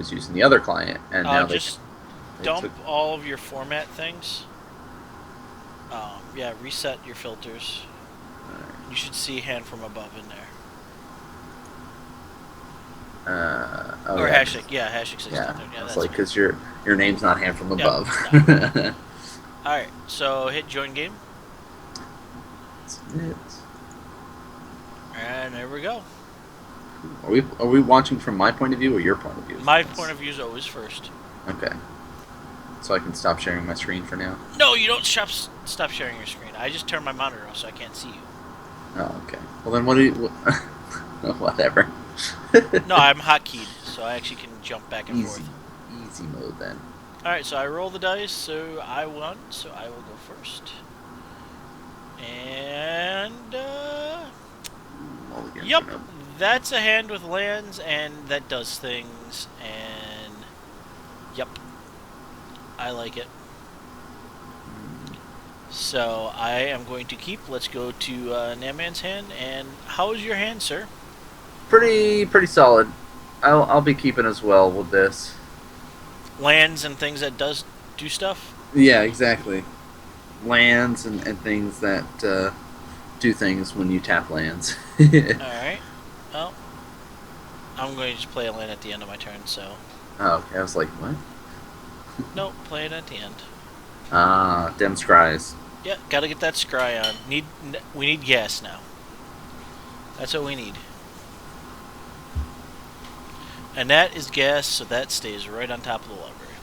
was using the other client, and now Just they dump took. all of your format things. Yeah, reset your filters. You should see hand from above in there. Oh Or yeah, yeah, hashtag yeah. 16. I Yeah, was that's like, me. because your name's not hand from Yep, above. no. Alright, so hit join game. It. And there we go. Are we watching from my point of view or your point of view for My point this? of view is always first. Okay, so I can stop sharing my screen for now. No, you don't stop sharing your screen. I just turned my monitor off so I can't see you. Oh, okay. Well then, what do you? Whatever. No, I'm hotkeyed, so I actually can jump back and Easy, forth. easy mode then. Alright, so I roll the dice, so I won, so I will go first. And, Mulligan yep, for no. that's a hand with lands, and that does things, and, yep, I like it. So I am going to keep. Let's go to Naman's hand. And how is your hand, sir? Pretty solid. I'll be keeping as well with this. Lands and things that does do stuff. Yeah, exactly. Lands and things that do things when you tap lands. All right. Well, I'm going to just play a land at the end of my turn. So Oh, okay. I was like, what? nope, play it at the end. Ah, dem scries. Yeah, gotta get that scry on. We need gas now. That's what we need. And that is gas, so that stays right on top of the library.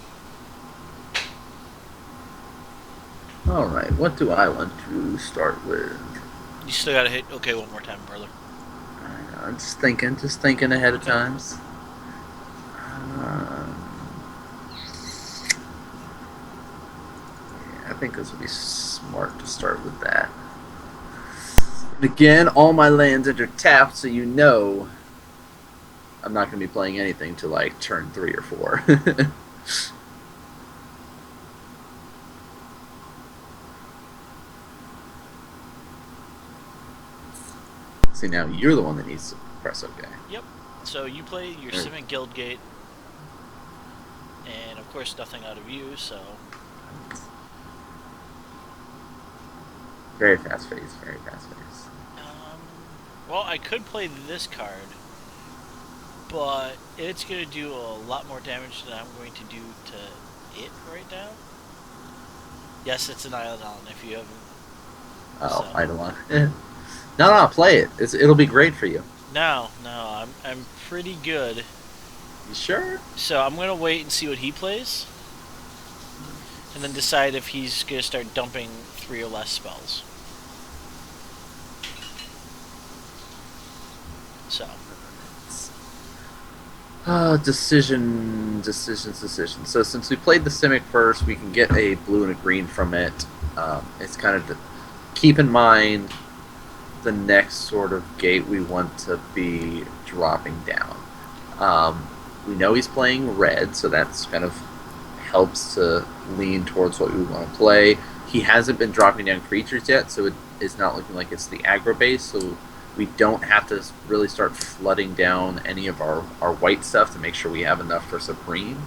All right, what do I want to start with? You still gotta hit okay one more time, brother. I'm just thinking ahead of Okay. times. Um, yeah, I think this would be smart to start with that. And again, all my lands are tapped, so you know I'm not going to be playing anything to like turn 3 or 4. See, now you're the one that needs to press OK. Yep. So you play your There. Simic Guildgate, and of course nothing out of you. So Very fast pace, very fast pace. Um, well, I could play this card, but it's going to do a lot more damage than I'm going to do to it right now. Yes, it's an island if you haven't. Oh, So Eidolon. No, play it. It'll be great for you. no, I'm pretty good. You sure? So I'm going to wait and see what he plays, and then decide if he's going to start dumping 3 or less spells. So Decision. So since we played the Simic first, we can get a blue and a green from it. It's kind of to keep in mind the next sort of gate we want to be dropping down. We know he's playing red, so that's kind of helps to lean towards what we want to play. He hasn't been dropping down creatures yet, so it is not looking like it's the aggro base. So we don't have to really start flooding down any of our white stuff to make sure we have enough for Supreme.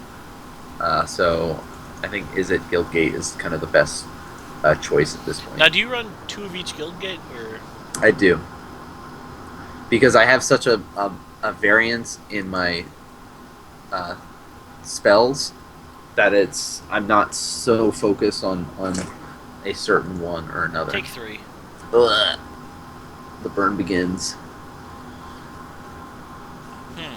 So I think Is It Guildgate is kind of the best choice at this point. now, do you run 2 of each Guildgate, or I do. Because I have such a variance in my uh, spells that I'm not so focused on a certain one or another. take 3? Ugh. The burn begins. Hmm.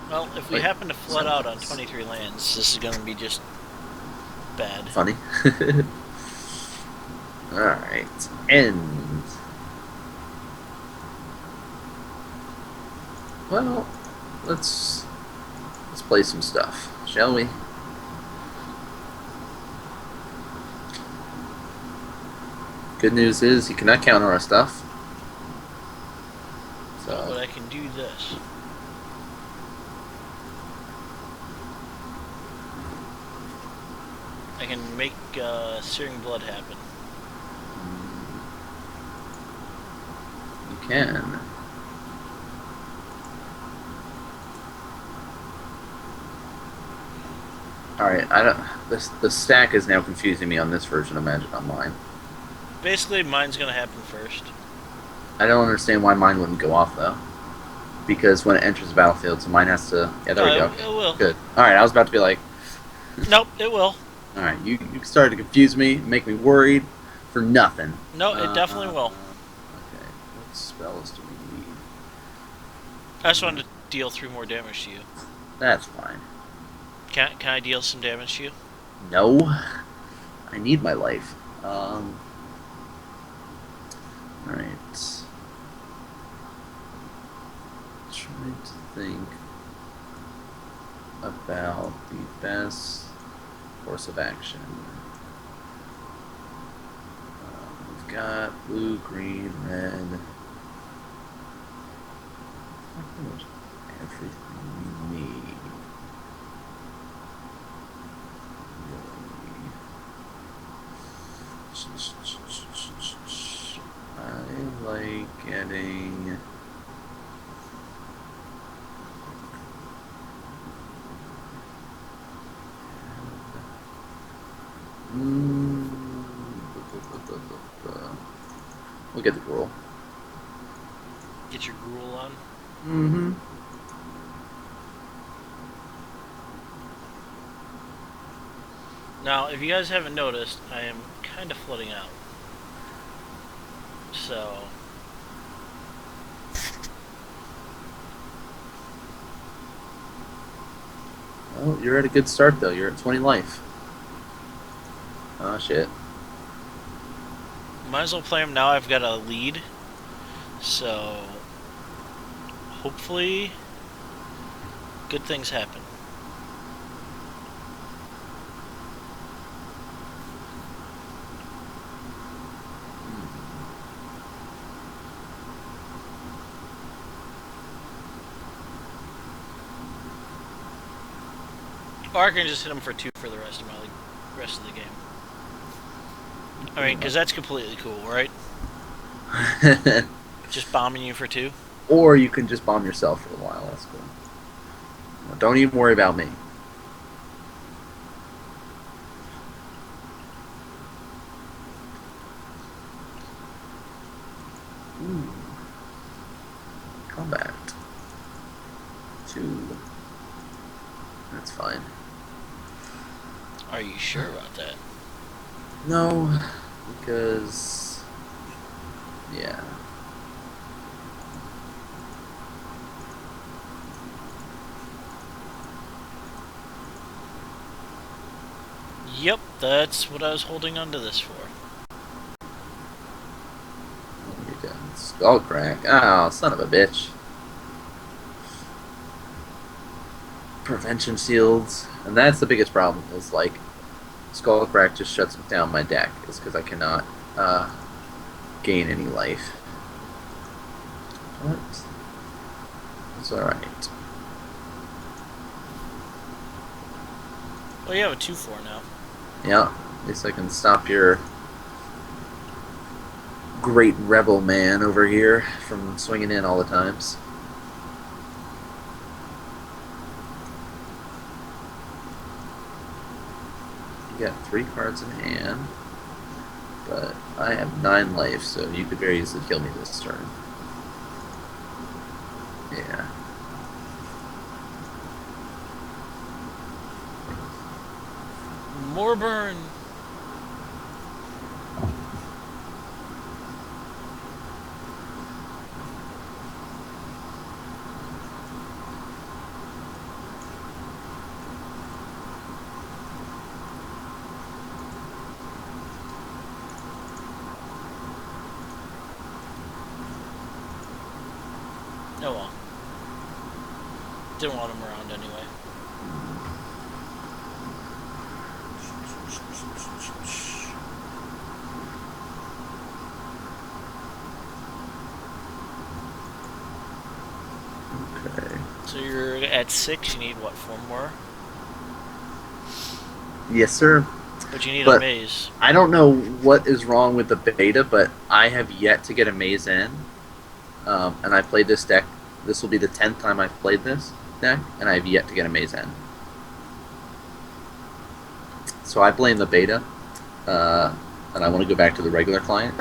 Well, if we Like happen to flood out on sometimes 23 lands, this is going to be just bad. funny. All right, end. Well, let's play some stuff, shall we? Good news is you cannot counter our stuff. No, So but I can do this. I can make Searing Blood happen. can. Alright, I don't. The stack is now confusing me on this version of Magic Online. Basically, mine's gonna happen first. I don't understand why mine wouldn't go off though. Because when it enters the battlefield, so mine has to. Yeah, there we go. It will. Good. Alright, I was about to be like, Nope, it will. alright, you started to confuse me, make me worried for nothing. No, it definitely will. Okay, what spells do we need? I just wanted to deal 3 more damage to you. That's fine. Can I deal some damage to you? No. I need my life. Alright. Trying to think about the best course of action. We've got blue, green, red. Pretty much everything we need. I like getting. We'll get the gruel. Get your gruel on. Mm-hmm. Now, if you guys haven't noticed, I am kind of flooding out. So... Well, you're at a good start though. You're at 20 life. Oh shit. Might as well play him now. I've got a lead. So... hopefully... good things happen. Or I can just hit him for 2 for the rest of the game. I mean, because that's completely cool, right? Just bombing you for 2. Or you can just bomb yourself for a while. That's cool. No, don't even worry about me. Ooh. Combat. 2. That's fine. Are you sure about that? No, because yeah. Yep, that's what I was holding onto this for. You're done. Skull crack. Oh, son of a bitch. Prevention shields, and that's the biggest problem. Is like Skull Crack just shuts down my deck, is because I cannot gain any life. But it's all right. Well, you have a 2/4 now. Yeah, at least I can stop your great rebel man over here from swinging in all the times. You got 3 cards in hand, but I have 9 life, so you could very easily kill me this turn. Yeah. More burn! Oh well. Didn't want him around anyway. Okay. So you're at 6, you need what, 4 more? Yes, sir. But you need But a maze. I don't know what is wrong with the beta, but I have yet to get a maze in. and I played this deck. This will be the 10th time I've played this deck, and I've yet to get a Maze End. So I blame the beta, and I want to go back to the regular client.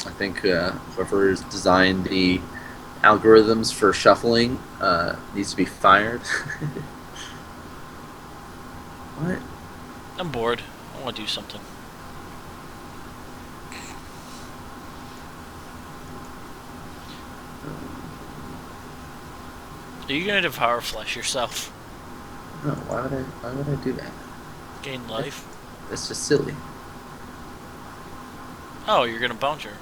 I think whoever has designed the algorithms for shuffling needs to be fired. What? I'm bored. I want to do something. Are you gonna devour flesh yourself? No, why would I? Why would I do that? Gain life? It's just silly. Oh, you're gonna bouncer.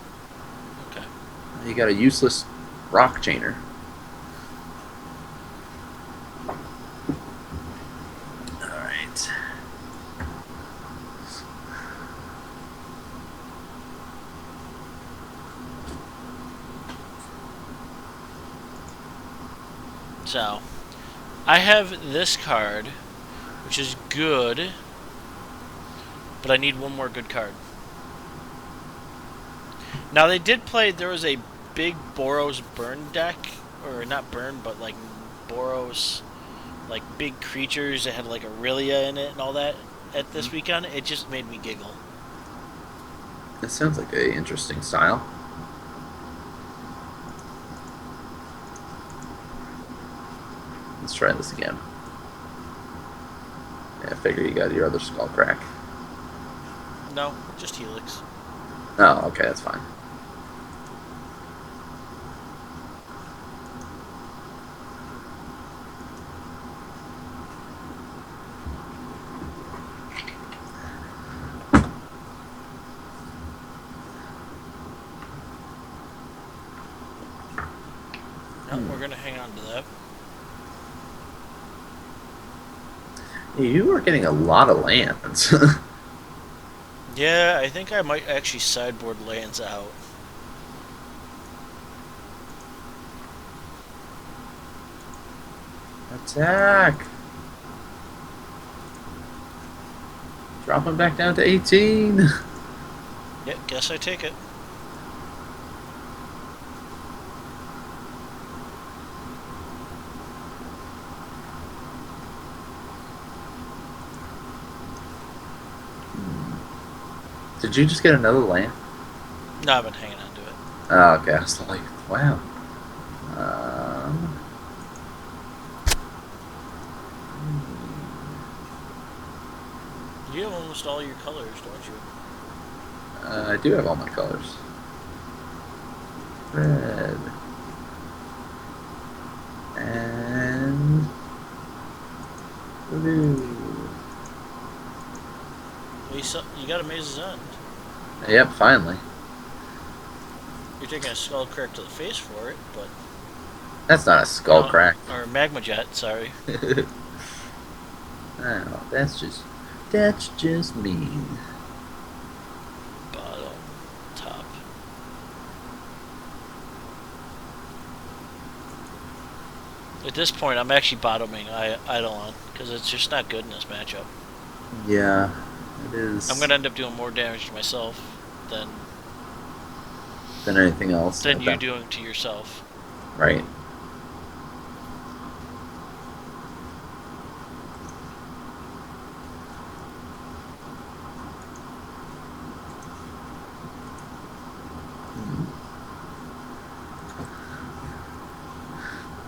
Okay. You got a useless rock chainer. All right. So, I have this card, which is good, but I need one more good card. Now, they did play, there was a big Boros burn deck, or not burn, but like Boros, like big creatures that had like Aurelia in it and all that at this weekend. It just made me giggle. That sounds like a interesting style. Let's try this again. Yeah, I figure you got your other skull crack. No, just Helix. Oh, okay, that's fine. No, we're gonna hang on to that. You are getting a lot of lands. Yeah, I think I might actually sideboard lands out. Attack! Drop him back down to 18. Yeah, guess I take it. Did you just get another land? No, I've been hanging on to it. Oh, okay. I was like, wow. Um, You have almost all your colors, don't you? I do have all my colors. Red. And blue. Well, you got a Maze's End. Yep, finally. You're taking a skull crack to the face for it, but... That's not a skull crack. Or magma jet, sorry. Oh, that's just mean. Bottom, top. At this point, I'm actually bottoming Eidolon, because it's just not good in this matchup. Yeah, it is. I'm going to end up doing more damage to myself than anything else. than you doing to yourself. Right.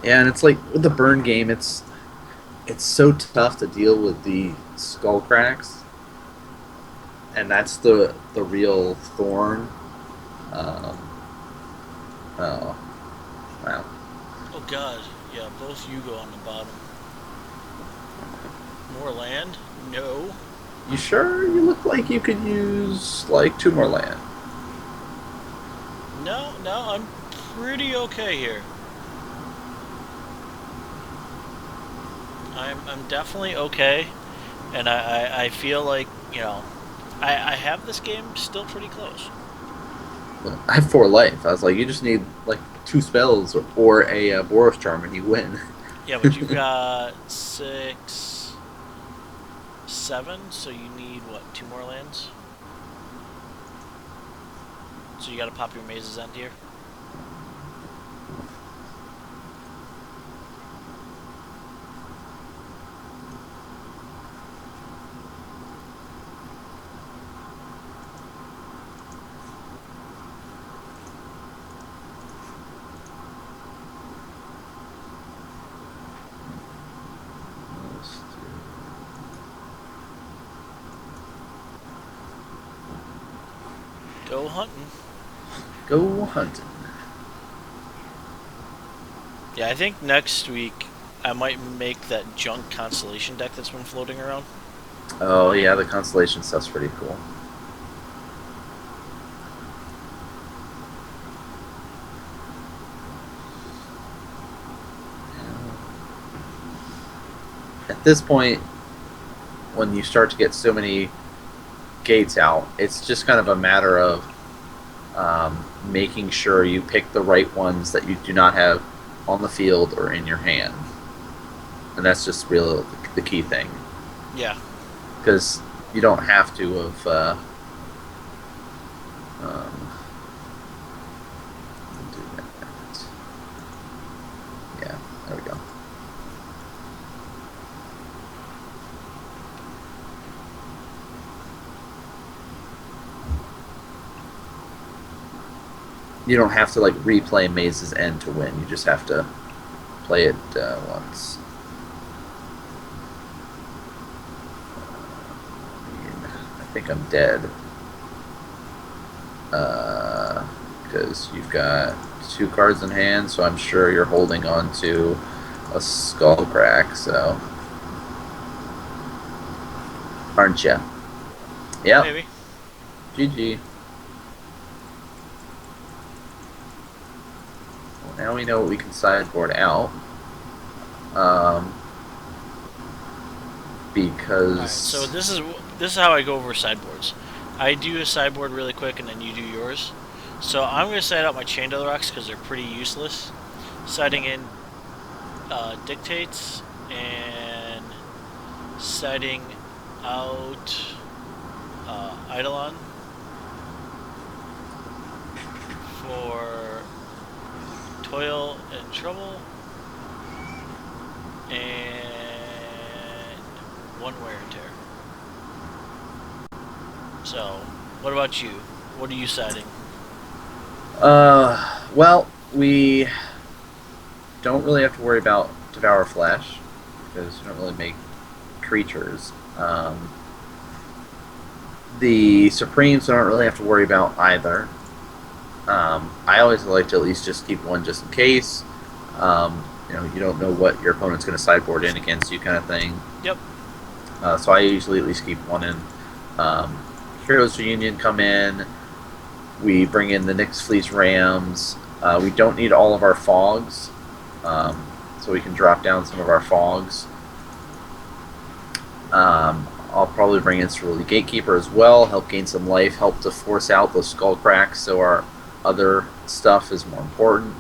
Yeah, and it's like with the burn game, it's so tough to deal with the skull cracks, and that's the real thorn. Oh, wow. Oh god, yeah, both you go on the bottom. More land? No. You sure? You look like you could use like 2 more land. No, I'm pretty okay here. I'm definitely okay, and I feel like, you know, I have this game still pretty close. Well, I have 4 life. I was like, you just need like 2 spells or a Boros charm and you win. Yeah, but you've got 6, 7, so you need, what, 2 more lands? So So you got to pop your Maze's End here. Go hunting. Go hunting. Yeah, I think next week I might make that junk constellation deck that's been floating around. Oh yeah, the constellation stuff's pretty cool. At this point, when you start to get so many gates out, it's just kind of a matter of making sure you pick the right ones that you do not have on the field or in your hand, and that's just real the key thing. Yeah. Because you don't have to have. Do that. Yeah, there we go. You don't have to like replay Maze's End to win. You just have to play it once. I think I'm dead. Because you've got 2 cards in hand, so I'm sure you're holding on to a skull crack, so. Aren't you? Yep. Maybe. GG. Well, now we know what we can sideboard out. Because. Alright, so this is how I go over sideboards. I do a sideboard really quick, and then you do yours. So I'm going to side out my Chain to the Rocks because they're pretty useless. Siding in Dictates, and siding out Eidolon for Toil and Trouble, and 1 Wear and Tear. So, what about you? What are you siding? Well, we don't really have to worry about Devour Flesh because you don't really make creatures. The Supremes I don't really have to worry about either. I always like to at least just keep one just in case. You don't know what your opponent's going to sideboard in against you, kind of thing. Yep. So I usually at least keep one in. Heroes Reunion come in. We bring in the Nyx Fleece Rams. We don't need all of our fogs, so we can drop down some of our fogs. I'll probably bring in Cerulean Gatekeeper as well, help gain some life, help to force out those skull cracks so our other stuff is more important.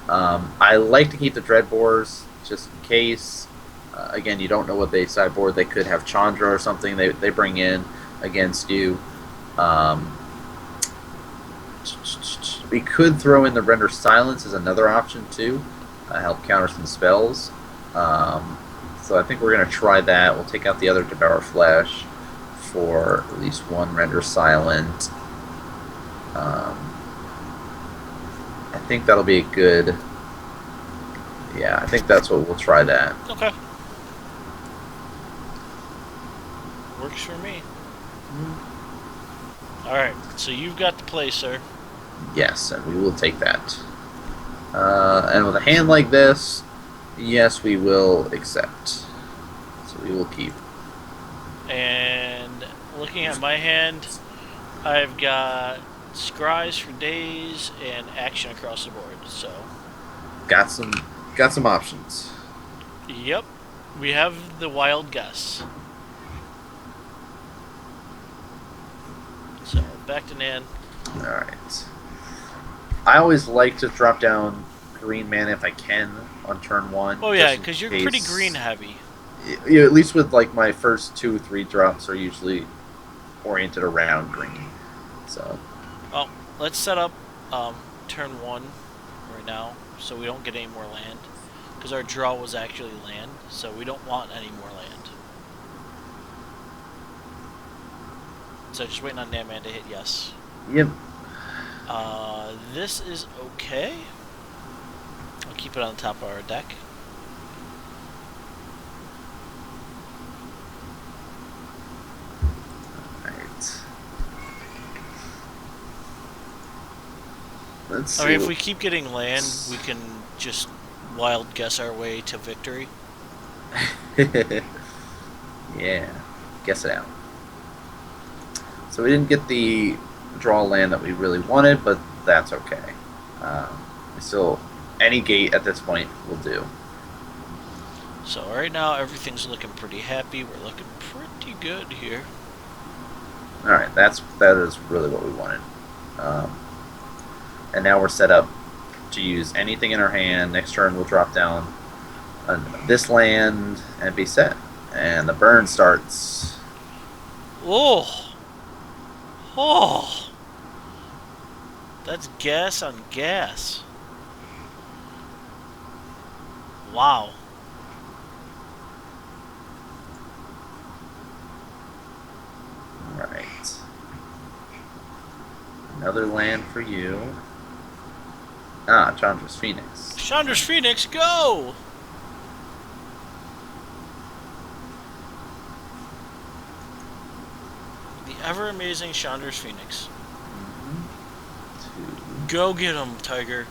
I like to keep the Dreadbores just in case. Again, you don't know what they sideboard. They could have Chandra or something they bring in against you. We could throw in the Render Silence as another option too, help counter some spells. So I think we're going to try that. We'll take out the other Devour Flesh for at least 1 Render Silent. I think that'll be a good. Yeah, I think that's what we'll try that. Okay. Works for me. Alright, so you've got the play, sir. Yes, and we will take that. And with a hand like this, yes, we will accept. So we will keep. And looking at my hand, I've got Scries for days and action across the board. So got some options. Yep, we have the Wild Guess. So back to Nan. All right. I always like to drop down green mana if I can on turn 1. Oh yeah, because you're pretty green heavy. At least with like my first 2-3 drops are usually oriented around green. So. Oh, let's set up turn 1 right now so we don't get any more land. Because our draw was actually land, so we don't want any more land. So just waiting on Namman to hit yes. Yep. This is okay. I'll keep it on top of our deck. Alright. Let's see. I mean, if we keep getting land, we can just wild guess our way to victory. Yeah. Guess it out. So we didn't get the draw land that we really wanted, but that's okay. We still, any gate at this point will do. So right now, everything's looking pretty happy. We're looking pretty good here. All right, that is really what we wanted. And now we're set up to use anything in our hand. Next turn, we'll drop down this land and be set. And the burn starts. Oh! Oh! That's gas on gas. Wow. All right. Another land for you. Ah, Chandra's Phoenix. Chandra's Phoenix, go! The ever-amazing Chandra's Phoenix. Go get him, Tiger.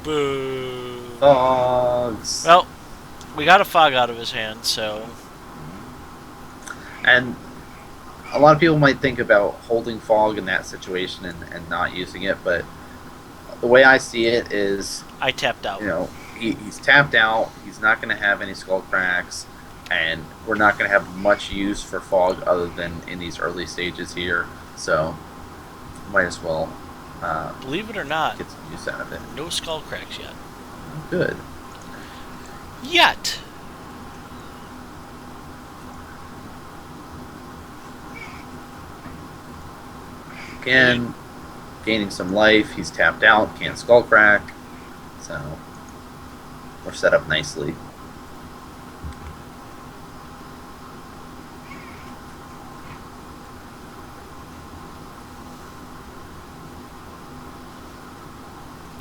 Boo. Fogs. Well, we got a fog out of his hand, so... And a lot of people might think about holding fog in that situation and not using it, but the way I see it is... I tapped out. You know, he's tapped out, he's not going to have any skull cracks, and we're not going to have much use for fog other than in these early stages here, so might as well believe it or not, get some use out of it. no skull cracks yet. Good. Yet! Again, gaining some life, he's tapped out, can't skull crack, so we're set up nicely.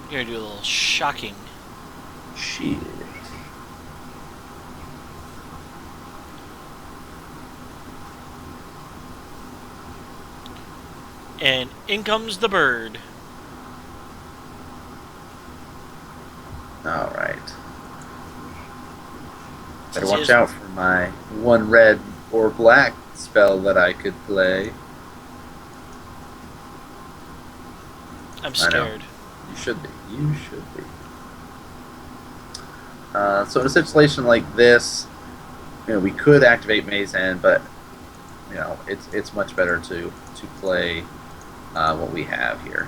You're gonna do a little shocking. Shit. And in comes the bird. Alright. Better watch out for my one red or black spell that I could play. I'm scared. You should be. You should be. So in a situation like this, you know, we could activate Maze End, but you know, it's much better to play what we have here.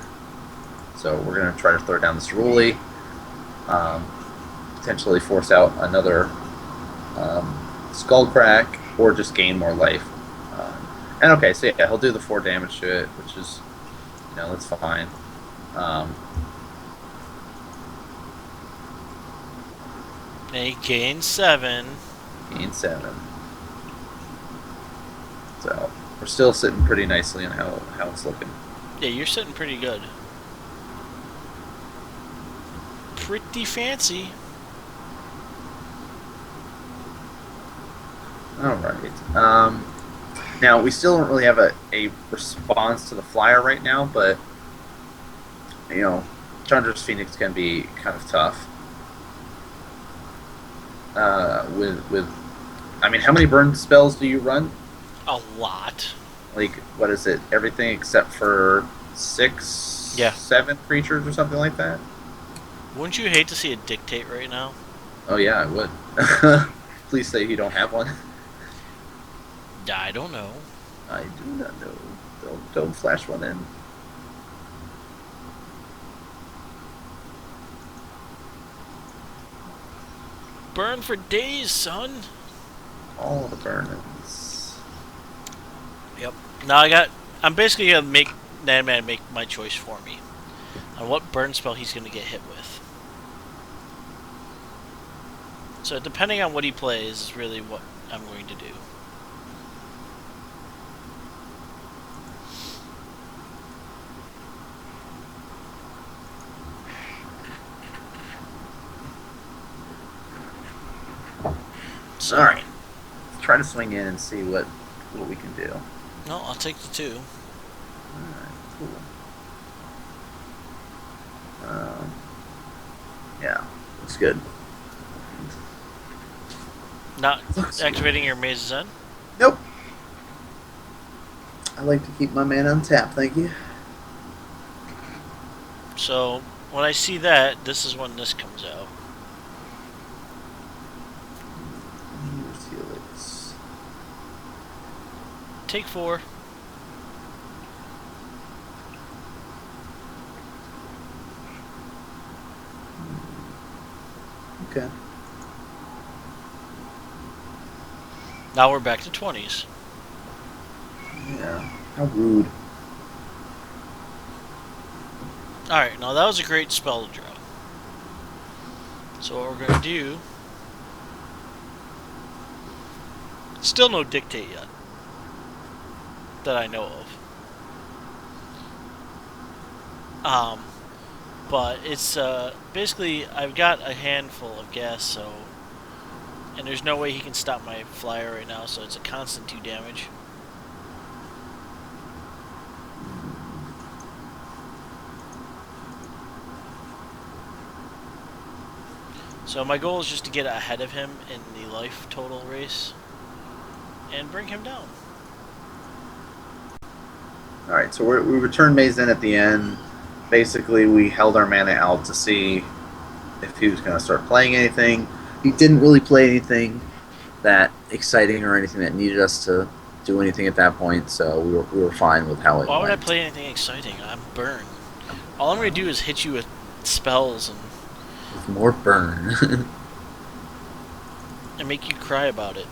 So we're gonna try to throw down this Cerulean, potentially force out another skull crack, or just gain more life. And okay, so yeah, he'll do the 4 damage to it, which is, you know, that's fine. And he gains 7. Gain 7. So we're still sitting pretty nicely on how it's looking. Yeah, you're sitting pretty good. Pretty fancy. Alright. Now, we still don't really have a response to the flyer right now, but, you know, Chandra's Phoenix can be kind of tough. I mean, how many burn spells do you run? A lot. Like, what is it? Everything except for 6, Yeah. 7 creatures or something like that? Wouldn't you hate to see a dictate right now? Oh yeah, I would. Please say you don't have one. I don't know. I do not know. Don't flash one in. Burn for days, son. All the burnings. Yep. Now I'm basically gonna make Nadman make my choice for me on what burn spell he's gonna get hit with. So depending on what he plays is really what I'm going to do. So, all right. Let's try to swing in and see what we can do. No, I'll take the 2. Alright, cool. Yeah, looks good. Not Looks activating good. your Maze's End. Nope. I like to keep my mana untapped, thank you. So when I see that, this is when this comes out. Here's Helix. Take 4. Okay. Now we're back to 20s. Yeah. How rude. Alright, now that was a great spell to draw. So what we're going to do... Still no dictate yet. That I know of. But it's basically I've got a handful of gas, so and there's no way he can stop my flyer right now, so it's a constant 2 damage. So my goal is just to get ahead of him in the life total race and bring him down. Alright, so we returned Maze in at the end. Basically, we held our mana out to see if he was going to start playing anything. He didn't really play anything that exciting or anything that needed us to do anything at that point, so we were fine with how it Why would I went. play anything exciting? I'm burned. All I'm going to do is hit you with spells With more burn. and make you cry about it.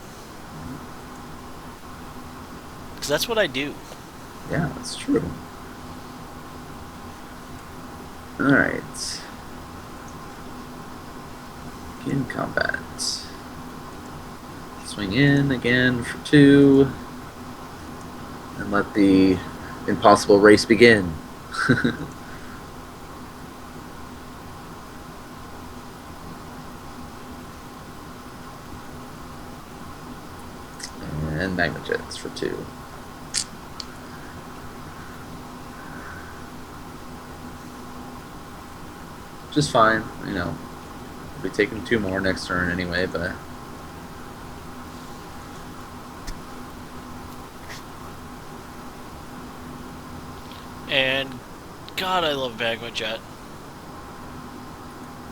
Because that's what I do. Yeah, that's true. Alright. Begin combat. Swing in again for 2. And let the impossible race begin. And Magma Jets for 2. Just fine, you know. We'll be taking 2 more next turn anyway, but... And God, I love Magma Jet.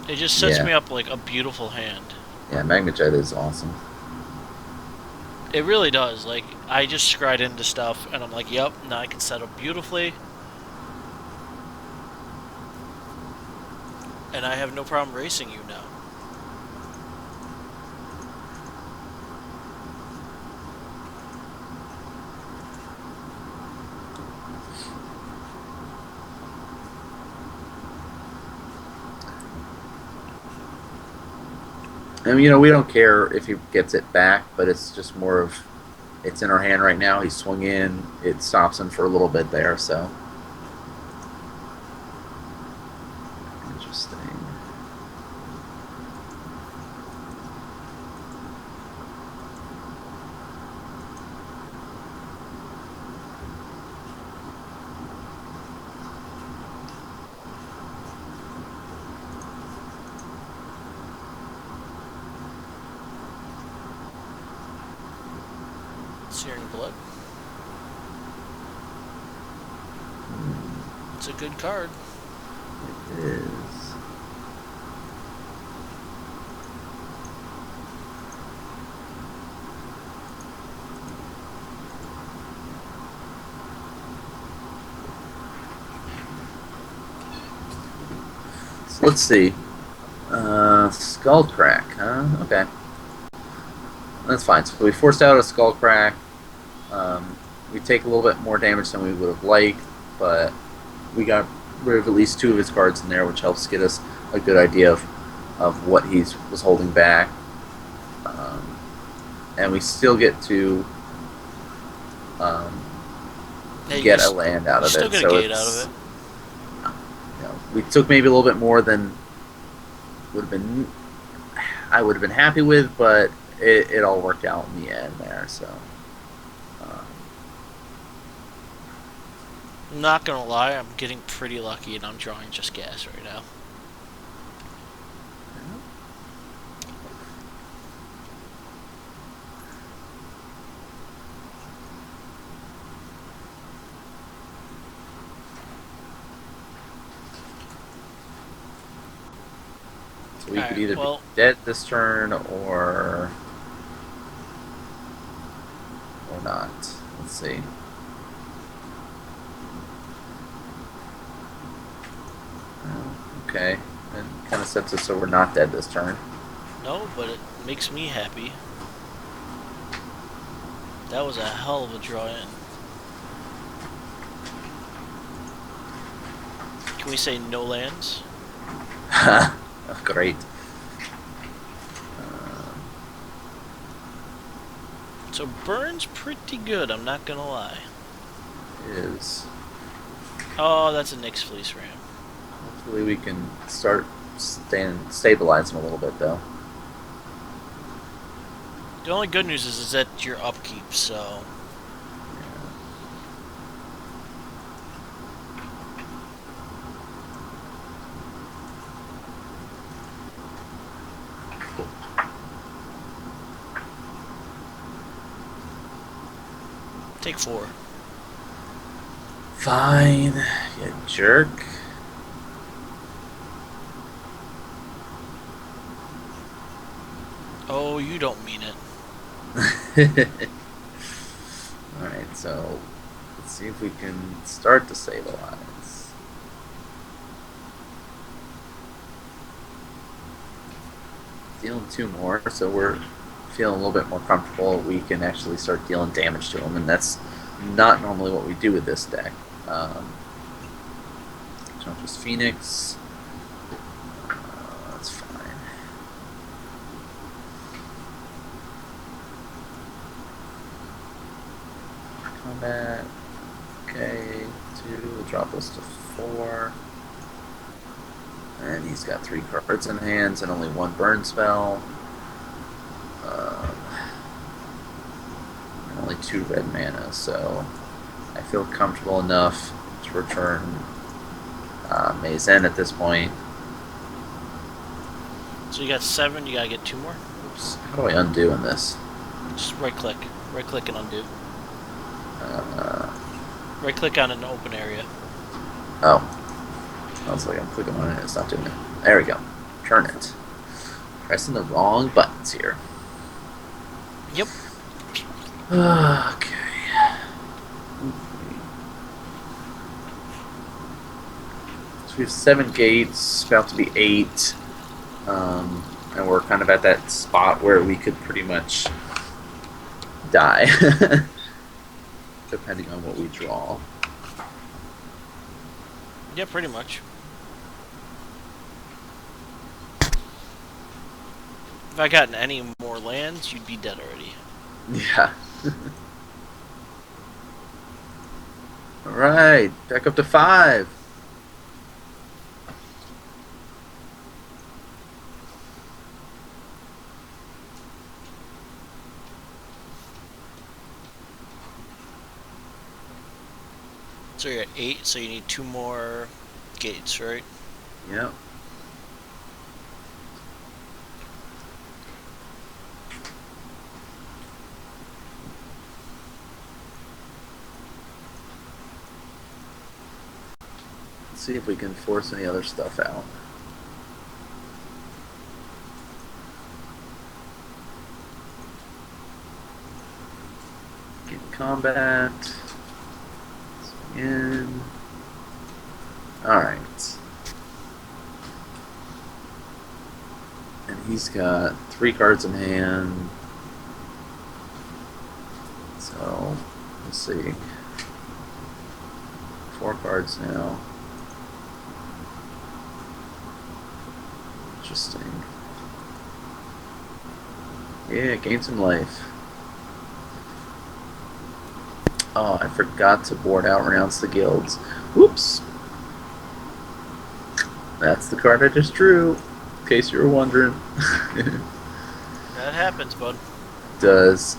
It just sets me up like a beautiful hand. Yeah, Magma Jet is awesome. It really does. Like, I just scryed into stuff, and I'm like, yep, now I can set up beautifully. And I have no problem racing you now. And, you know, we don't care if he gets it back, but it's just more of... It's in our hand right now. He swung in. It stops him for a little bit there, so... Interesting. Searing Blood. It's a good card. It is. So let's see. Skull crack, huh? Okay. That's fine. So we forced out a skull crack. Um, we take a little bit more damage than we would have liked, but we got rid of at least two of his cards in there, which helps get us a good idea of what he was holding back. And we still get to get a land out of still it. get So a gate out of it. We took maybe a little bit more than would have been I would have been happy with, but it all worked out in the end there. So I'm not gonna lie, I'm getting pretty lucky and I'm drawing just gas right now. so we could either be dead this turn or not. Let's see. Okay, it kind of sets us so we're not dead this turn. No, but it makes me happy. That was a hell of a draw in. Can we say no lands? Great. So Burn's pretty good, I'm not gonna lie. Is. Oh, that's a Nyx Fleece Ram. Hopefully we can start stabilizing a little bit, though. The only good news is that your upkeep, so... Take 4. Fine, you jerk. Oh, you don't mean it. Alright, so let's see if we can start to stabilize. Dealing 2 more, so we're feeling a little bit more comfortable. We can actually start dealing damage to him, and that's not normally what we do with this deck. Just Phoenix. That's fine. Combat. Okay, 2. We'll drop this to 4. And he's got 3 cards in hands and only 1 burn spell. And only 2 red mana, so I feel comfortable enough to return Maze End at this point. So you got 7, you gotta get 2 more? Oops. How do I undo in this? Just right click. Right click and undo. Right click on an open area. Oh. Sounds like I'm clicking on it, it's not doing it. There we go. Turn it. Pressing the wrong buttons here. Yep. Okay. So we have 7 gates, about to be 8. And we're kind of at that spot where we could pretty much die. Depending on what we draw. Yeah, pretty much. If I gotten any more lands, you'd be dead already. Yeah. Alright, back up to 5. So you're at 8, so you need 2 more gates, right? Yep. Let's see if we can force any other stuff out. Get combat. In. Alright. And He's got 3 cards in hand. So, let's see. 4 cards now. Interesting. Yeah, gain some life. Oh, I forgot to board out Renounce the Guilds. Whoops. That's the card I just drew, in case you were wondering. That happens, bud. Does.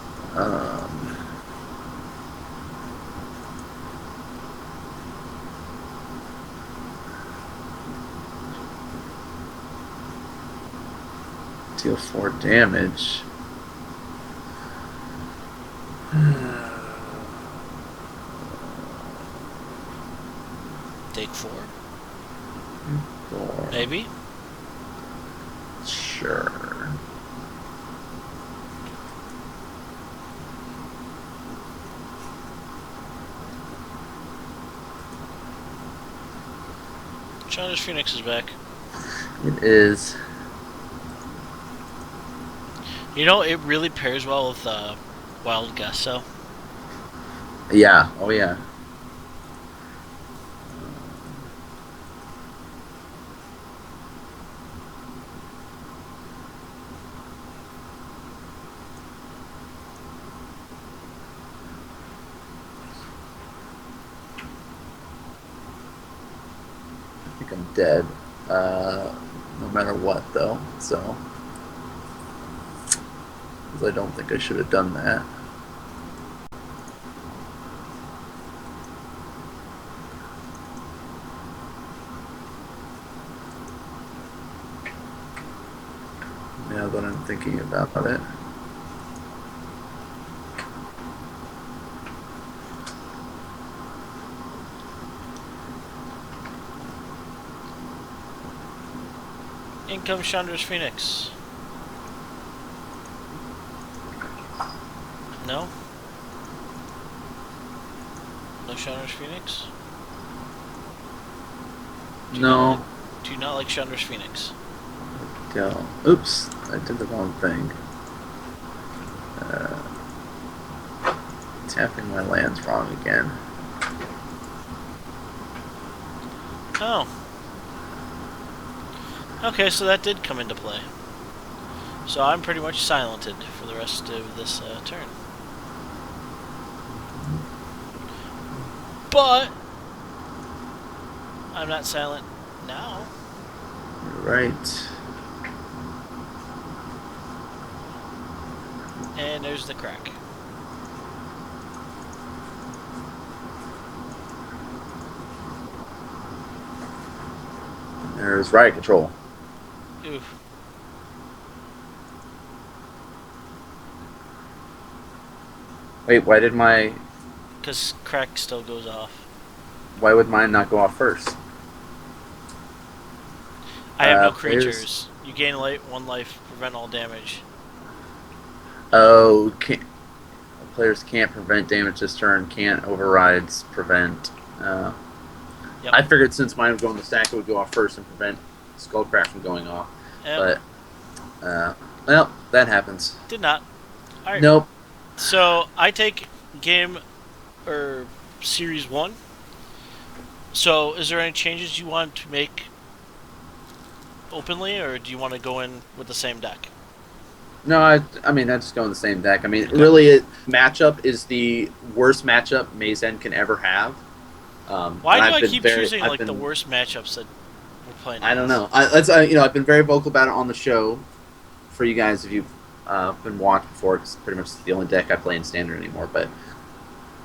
Deal 4 damage. Take 4? 4. Maybe? Sure. Chandra's Phoenix is back. It is. You know, it really pairs well with Wild Guess, so. Yeah. Oh, yeah. I think I'm dead. No matter what, though. So. Because I don't think I should have done that. Now that I'm thinking about it. In comes Chandra's Phoenix. No? No Chandra's Phoenix? No. Do you not like Chandra's Phoenix? Don't. Oops. I did the wrong thing. Tapping my lands wrong again. Oh. Okay, so that did come into play. So I'm pretty much silented for the rest of this turn. But I'm not silent now. Right. And there's the crack. There's riot control. Oof. Wait, why did my... Because crack still goes off. Why would mine not go off first? I have no players- creatures. You gain 1 life, prevent all damage. Oh, players can't prevent damage this turn, can't overrides prevent. Yep. I figured since mine would go in the stack, it would go off first and prevent Skullcrack from going off. Yep. But, well, that happens. Did not. Alright. Nope. So I take game or series 1. So is there any changes you want to make openly, or do you want to go in with the same deck? No, I mean, I just go in the same deck. I mean, really, matchup is the worst matchup Maze End can ever have. Why do I keep choosing the worst matchups that we're playing? I don't know. I've been very vocal about it on the show for you guys if you've been watched before. It's pretty much the only deck I play in Standard anymore. But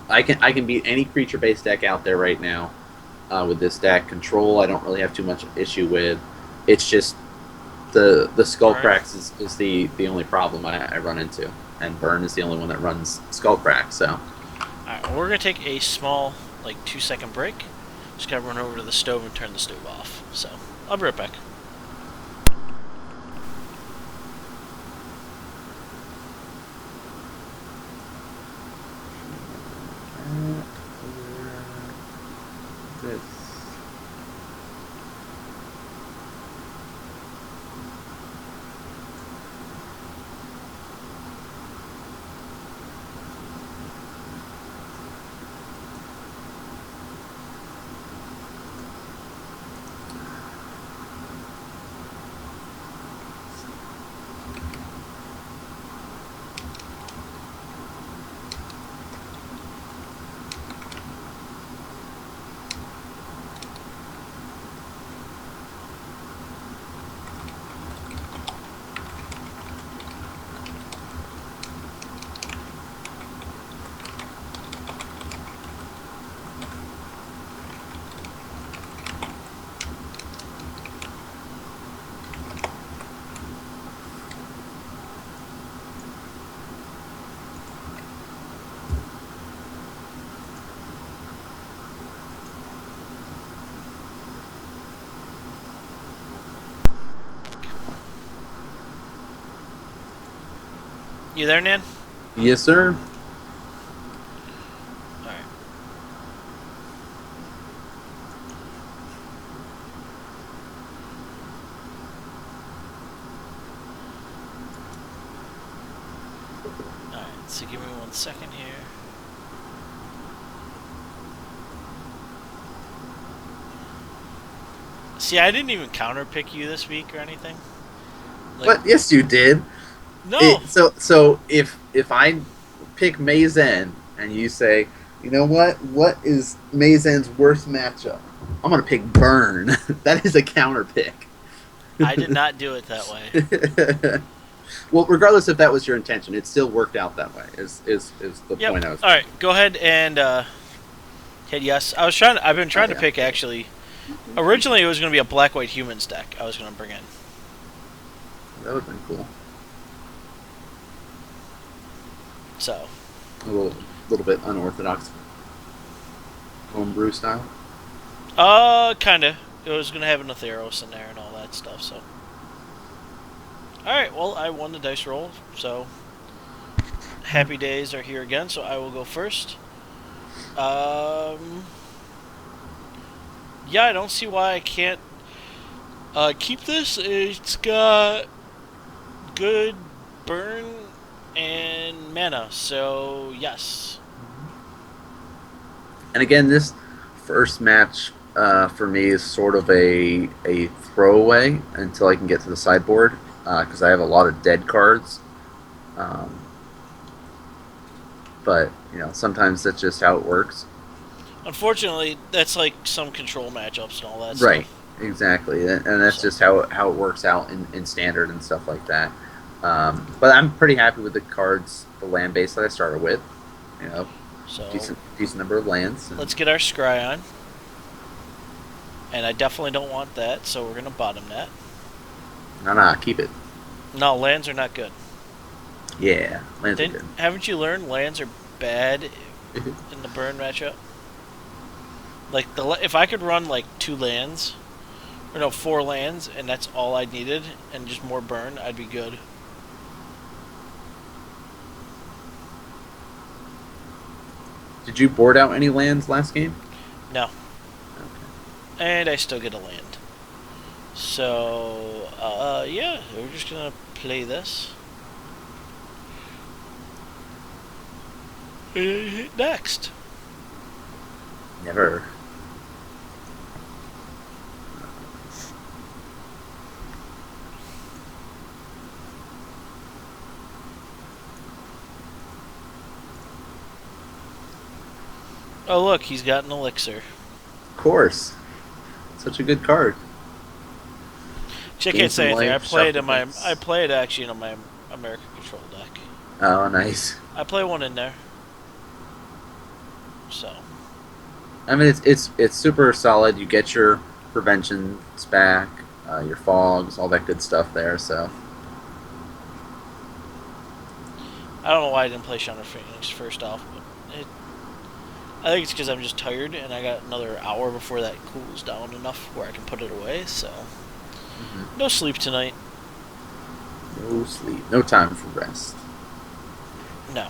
I can beat any creature-based deck out there right now with this deck. Control, I don't really have too much issue with. It's just the Skullcracks is the only problem I run into, and Burn is the only one that runs Skullcrack. So, all right, well, we're gonna take a small 2-second break. Just gotta run over to the stove and turn the stove off. So I'll be right back. This. You there, Nan? Yes, sir. All right. All right. So give me 1 second here. See, I didn't even counterpick you this week or anything. Like, But yes, you did. no. So if I pick Mazen and you say, you know what is Mazen's worst matchup? I'm gonna pick Burn. That is a counter pick. I did not do it that way. Well, regardless if that was your intention, it still worked out that way. Is the Yep. point I was? All right. Go ahead and hit yes. I've been Oh trying to yeah, pick actually. Originally, it was going to be a black-white humans deck. I was going to bring in. that would have been cool. So. A little bit unorthodox, homebrew style. Kinda. It was going to have an Atheros in there and all that stuff. So. All right. Well, I won the dice roll. So. Happy days are here again. So I will go first. Yeah, I don't see why I can't keep this. It's got good burn and mana, so yes. And again, this first match for me is sort of a throwaway until I can get to the sideboard because I have a lot of dead cards. Um, but sometimes that's just how it works. Unfortunately, that's like some control matchups and all that Right. stuff. Exactly, and that's So, just how it works out in standard and stuff like that. But I'm pretty happy with the cards, the land base that I started with. You know, so decent number of lands. let's get our scry on. And I definitely don't want that, so we're going to bottom that. No, keep it. No, lands are not good. Yeah, lands are good. Haven't you learned lands are bad in the burn matchup? Like, if I could run like 2 lands, or no, 4 lands, and that's all I needed, and just more burn, I'd be good. Did you board out any lands last game? No. Okay. And I still get a land. So, yeah, we're just gonna play this. Next. Never. Oh, look, he's got an elixir. Of course. Such a good card. I can't say anything. I play it actually in my American Control deck. Oh, nice. I play one in there. So. I mean, it's super solid. You get your preventions back, your fogs, all that good stuff there. So I don't know why I didn't play Shadow Phoenix first off, but I think it's because I'm just tired and I got another hour before that cools down enough where I can put it away. So no sleep tonight. no sleep, no time for rest. No.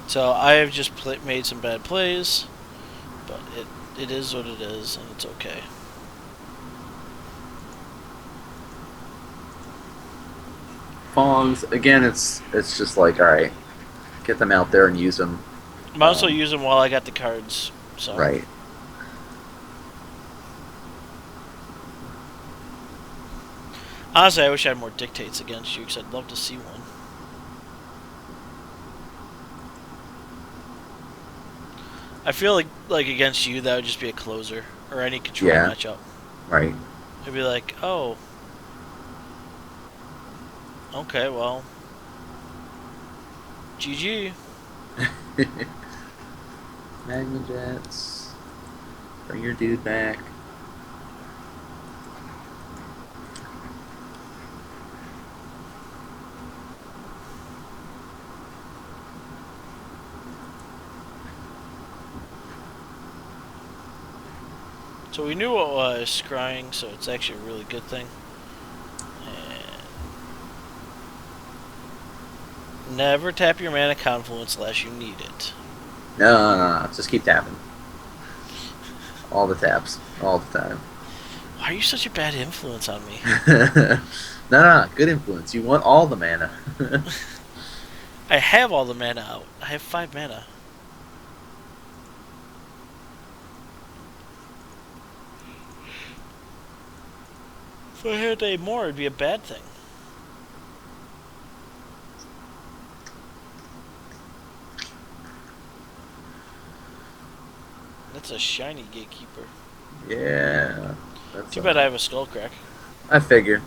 So I have just made some bad plays, but it is what it is, and it's okay. Fogs again. It's just like, all right, get them out there and use them. I'm also using them while I got the cards. So. Right. Honestly, I wish I had more dictates against you, because I'd love to see one. I feel like against you, that would just be a closer, or any control matchup. Right. It'd be like, oh. Okay, well. GG. Magma Jets. Bring your dude back. So we knew what was scrying, so it's actually a really good thing. And never tap your mana confluence unless you need it. No. Just keep tapping. All the taps. All the time. Why are you such a bad influence on me? No. Good influence. You want all the mana. I have all the mana out. I have 5 mana. If I had a more, it'd be a bad thing. That's a shiny gatekeeper. Yeah. Too bad I have a skullcrack. I figure.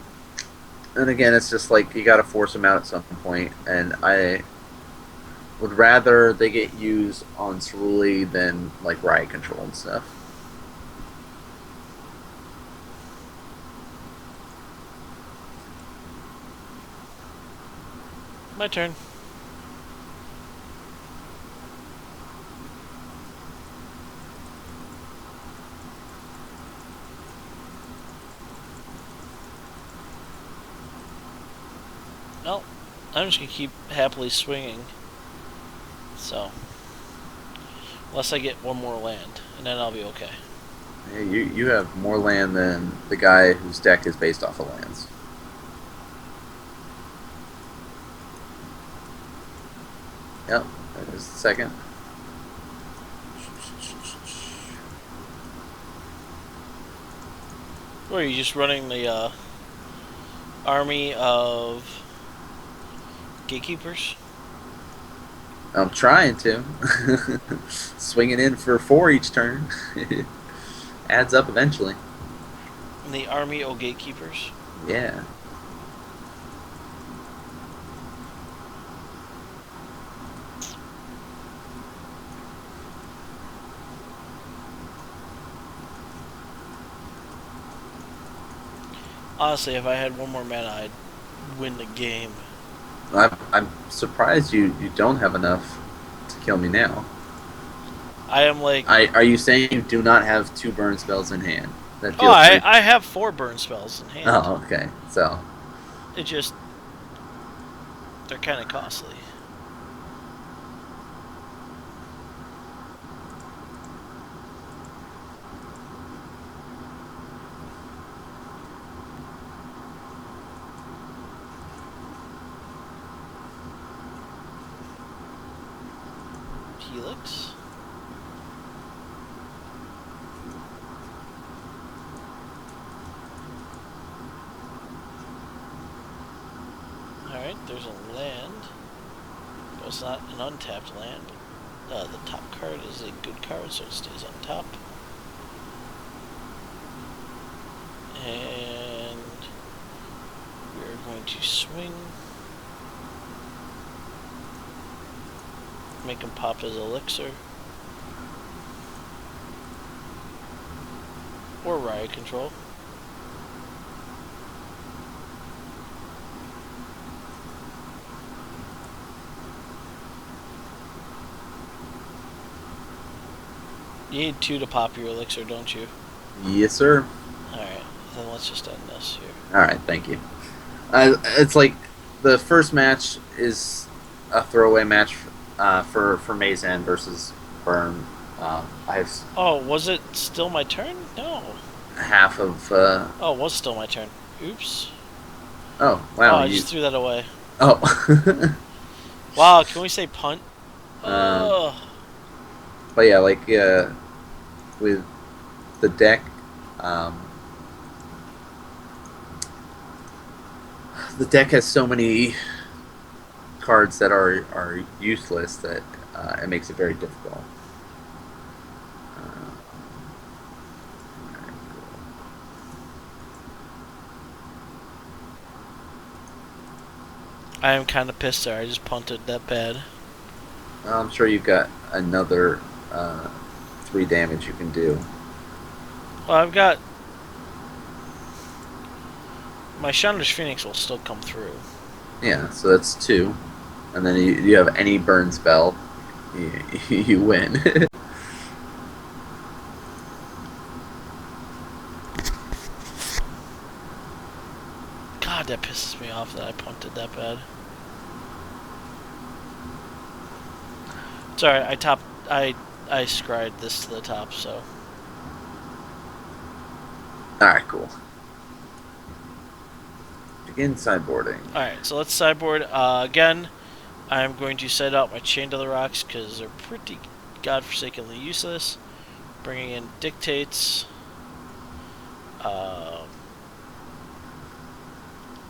And again, it's just like you got to force them out at some point, and I would rather they get used on Cerulli than like riot control and stuff. My turn. Well, I'm just gonna keep happily swinging. So, unless I get one more land, and then I'll be okay. Yeah, you have more land than the guy whose deck is based off of lands. Yep, that is the second. Or are you just running the army of gatekeepers? I'm trying to. Swinging in for 4 each turn. Adds up eventually. The army of gatekeepers? Yeah. Honestly, if I had one more mana, I'd win the game. I'm surprised you don't have enough to kill me now. I am like... Are you saying you do not have 2 burn spells in hand? That Oh, I have 4 burn spells in hand. Oh, okay. So... It just... They're kind of costly. Helix? Alright, there's a land. Well, it's not an untapped land, but the top card is a good card, so it stays on top. And we're going to swing. Make him pop his elixir. Or riot control. You need 2 to pop your elixir, don't you? Yes, sir. Alright, then let's just end this here. Alright, thank you. It's like the first match is a throwaway match for Mazan versus Burn. I have Oh, was it still my turn? No. half of... Oh, it was still my turn. Oops. Oh, wow. Oh, I just threw that away. Oh. Wow, can we say punt? But yeah, like with the deck, the deck has so many cards that are useless that it makes it very difficult. I am kind of pissed there. I just punted that bad. I'm sure you've got another 3 damage you can do. Well, I've got... My Chandra's Phoenix will still come through. Yeah, so that's 2. And then you have any burn spell, you win. God, that pisses me off that I punted that bad. Sorry, I scried this to the top, so. Alright, cool. Begin sideboarding. Alright, so let's sideboard. Again, I'm going to set out my Chain to the Rocks because they're pretty godforsakenly useless. Bringing in Dictates.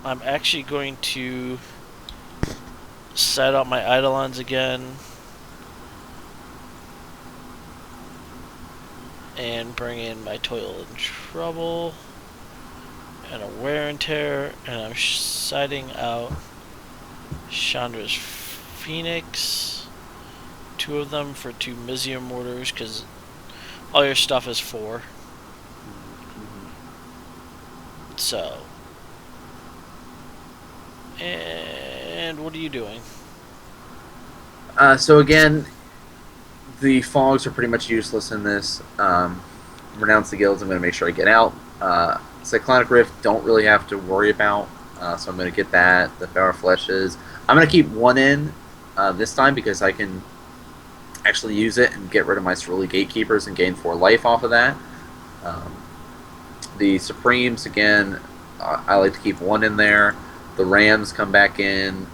I'm actually going to set out my Eidolons again. And bring in my Toil and Trouble. And a Wear and Tear. And I'm siding out Chandra's Phoenix. 2 of them for 2 Mizium Mortars because all your stuff is 4. So. And what are you doing? So again, the fogs are pretty much useless in this. Renounce the guilds, I'm going to make sure I get out. Cyclonic Rift, don't really have to worry about, so I'm going to get that. The Power Fleshes. I'm going to keep 1 in this time because I can actually use it and get rid of my Cerulean Gatekeepers and gain 4 life off of that. The Supremes, again, I like to keep 1 in there. The Rams come back in.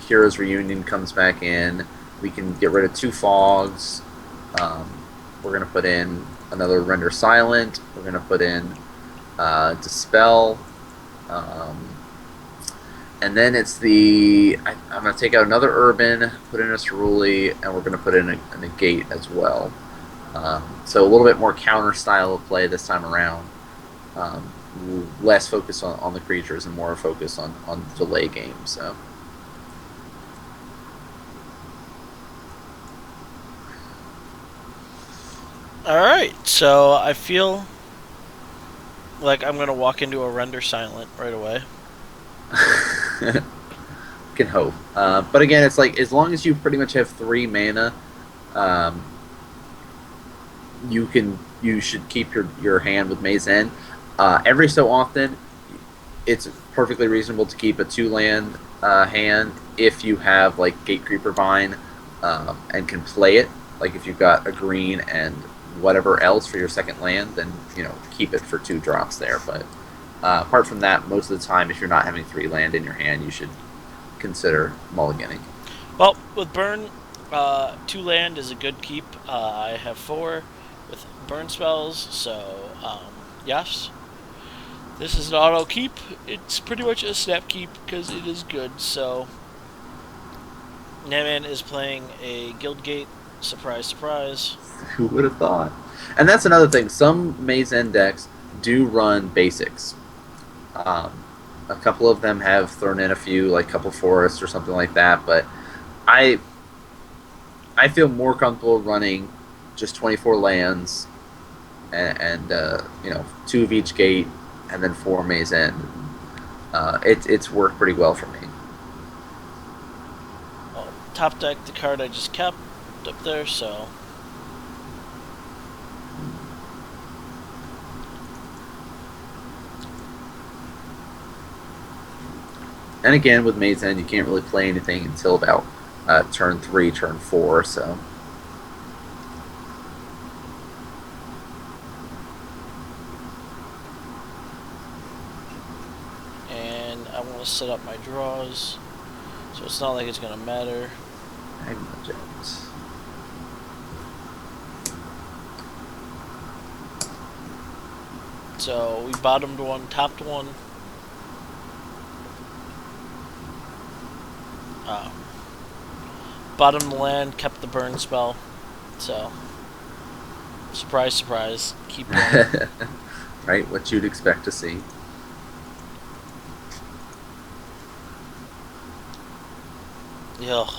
Heroes Reunion comes back in. We can get rid of 2 fogs. We're going to put in another Render Silent. We're going to put in Dispel. And then it's the... I'm going to take out another Urban, put in a Cerule, and we're going to put in a Negate as well. So a little bit more counter style of play this time around. Less focus on the creatures and more focus on delay games. So. Alright, so I feel like I'm going to walk into a Render Silent right away. Can hope. But again, it's like, as long as you pretty much have 3 mana, you should keep your hand with Maze End. Every so often, it's perfectly reasonable to keep a 2-land hand if you have like Gatecreeper Vine and can play it. Like if you've got a green and whatever else for your 2nd land, then keep it for 2 drops there. But apart from that, most of the time, if you're not having 3 land in your hand, you should consider mulliganing. Well, with burn, 2 land is a good keep. I have 4 with burn spells, so yes. This is an auto keep. It's pretty much a snap keep because it is good. So Neman is playing a Guildgate. Surprise, surprise. Who would have thought? And that's another thing. Some Maze End decks do run basics. A couple of them have thrown in a few, like couple forests or something like that. But I feel more comfortable running just 24 lands and 2 of each gate and then 4 Maze End. It's worked pretty well for me. Well, top deck the card I just kept up there, so and again, with Maze End, you can't really play anything until about turn 3, turn 4, so. and I want to set up my draws, so it's not like it's going to matter. So we bottomed 1, topped 1. Bottomed the land, kept the burn spell. So surprise, surprise. Keep going. Right, what you'd expect to see. Ugh.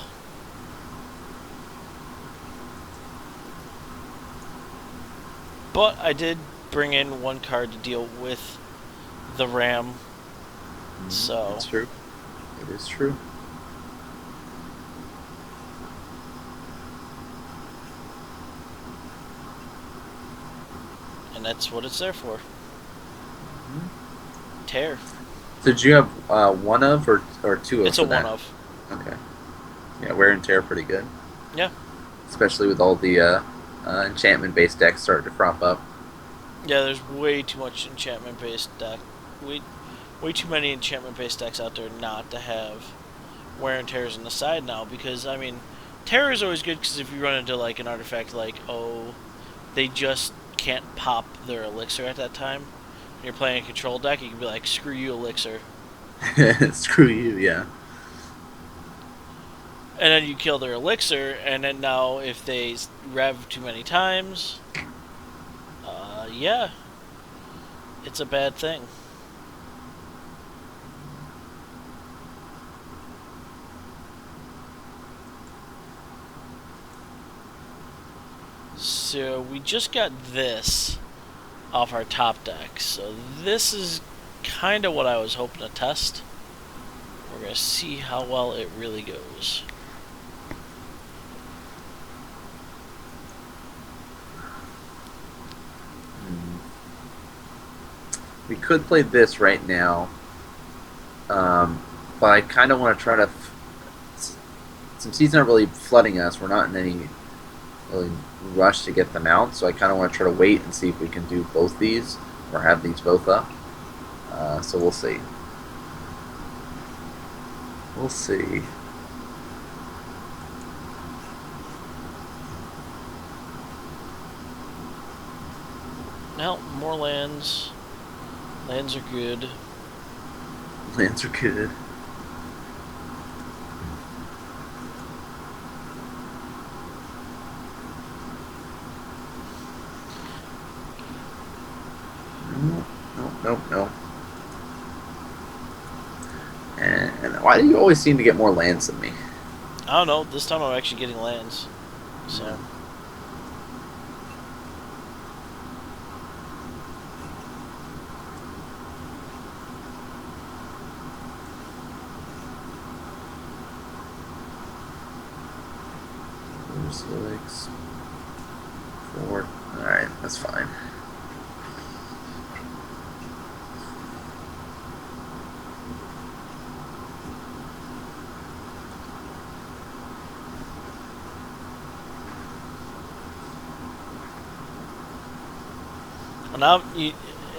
But I did bring in 1 card to deal with the Ram. So it's true. It is true. And that's what it's there for. tear. So did you have one of or two of It's a for one that? of. Okay. Yeah, wear and tear pretty good, Yeah. especially with all the enchantment-based decks starting to crop up. Yeah, there's way too much enchantment based deck. Way, way too many enchantment based decks out there not to have wear and tears on the side now. Because I mean, tear is always good because if you run into like an artifact like they just can't pop their elixir at that time, and you're playing a control deck, you can be like, screw you elixir, Screw you, yeah. and then you kill their elixir, and then now if they rev too many times, yeah, it's a bad thing. So we just got this off our top deck. So this is kind of what I was hoping to test. We're going to see how well it really goes. We could play this right now, but I kind of want to try to. Since he's not really flooding us, we're not in any really rush to get them out. So I kind of want to try to wait and see if we can do both these or have these both up. So we'll see. We'll see. Now, more lands. Lands are good. Lands are good. Nope. And why do you always seem to get more lands than me? I don't know. This time I'm actually getting lands. So. Six, four. Alright, that's fine. Now,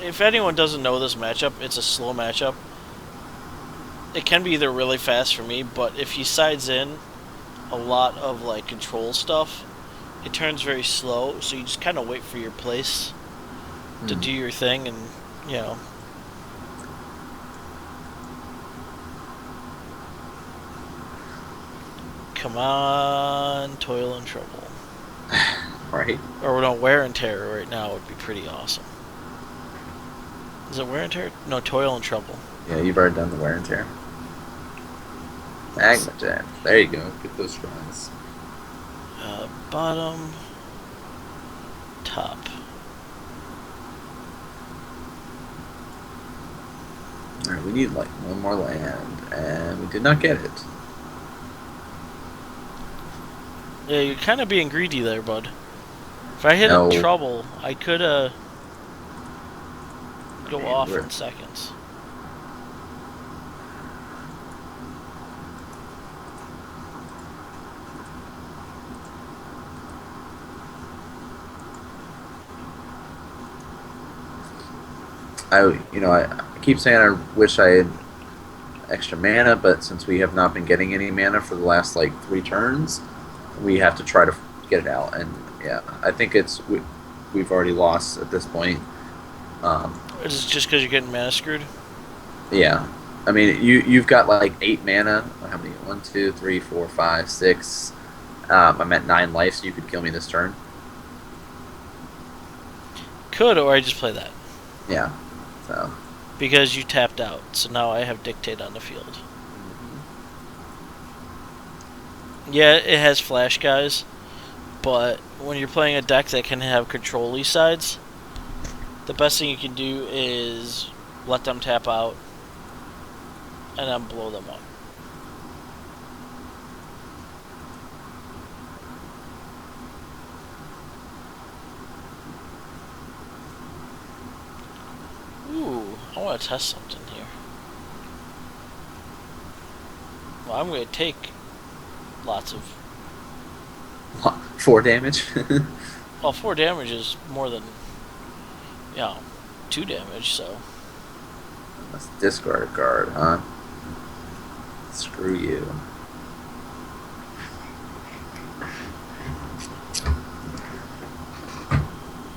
if anyone doesn't know this matchup, it's a slow matchup. It can be either really fast for me, but if he sides in a lot of like control stuff, it turns very slow. So you just kind of wait for your place to do your thing, and you know. Come on, toil and trouble. Right. Or no, wear and tear right now would be pretty awesome. Is it wear and tear? No, toil and trouble. Yeah, you've already done the wear and tear. Magma Jam. There you go. Get those tries. Bottom, top. Alright, we need like one more land, and we did not get it. Yeah, you're kind of being greedy there, bud. If I hit No. trouble, I could go off we're- in seconds. I keep saying I wish I had extra mana, but since we have not been getting any mana for the last like 3 turns, we have to try to get it out. And yeah, I think we've already lost at this point. Is it just because you're getting mana screwed? Yeah, I mean you've got like 8 mana. How many? 1, 2, 3, 4, 5, 6. I'm at 9 life, so you could kill me this turn. Could, or I just play that. Yeah. So. Because you tapped out, so now I have Dictate on the field. Yeah, it has flash guys, but when you're playing a deck that can have control-y sides, the best thing you can do is let them tap out and then blow them up. Ooh, I want to test something here. Well, I'm going to take lots of... What, 4 damage? Well, 4 damage is more than, 2 damage, so... Let's discard a card, huh? Screw you.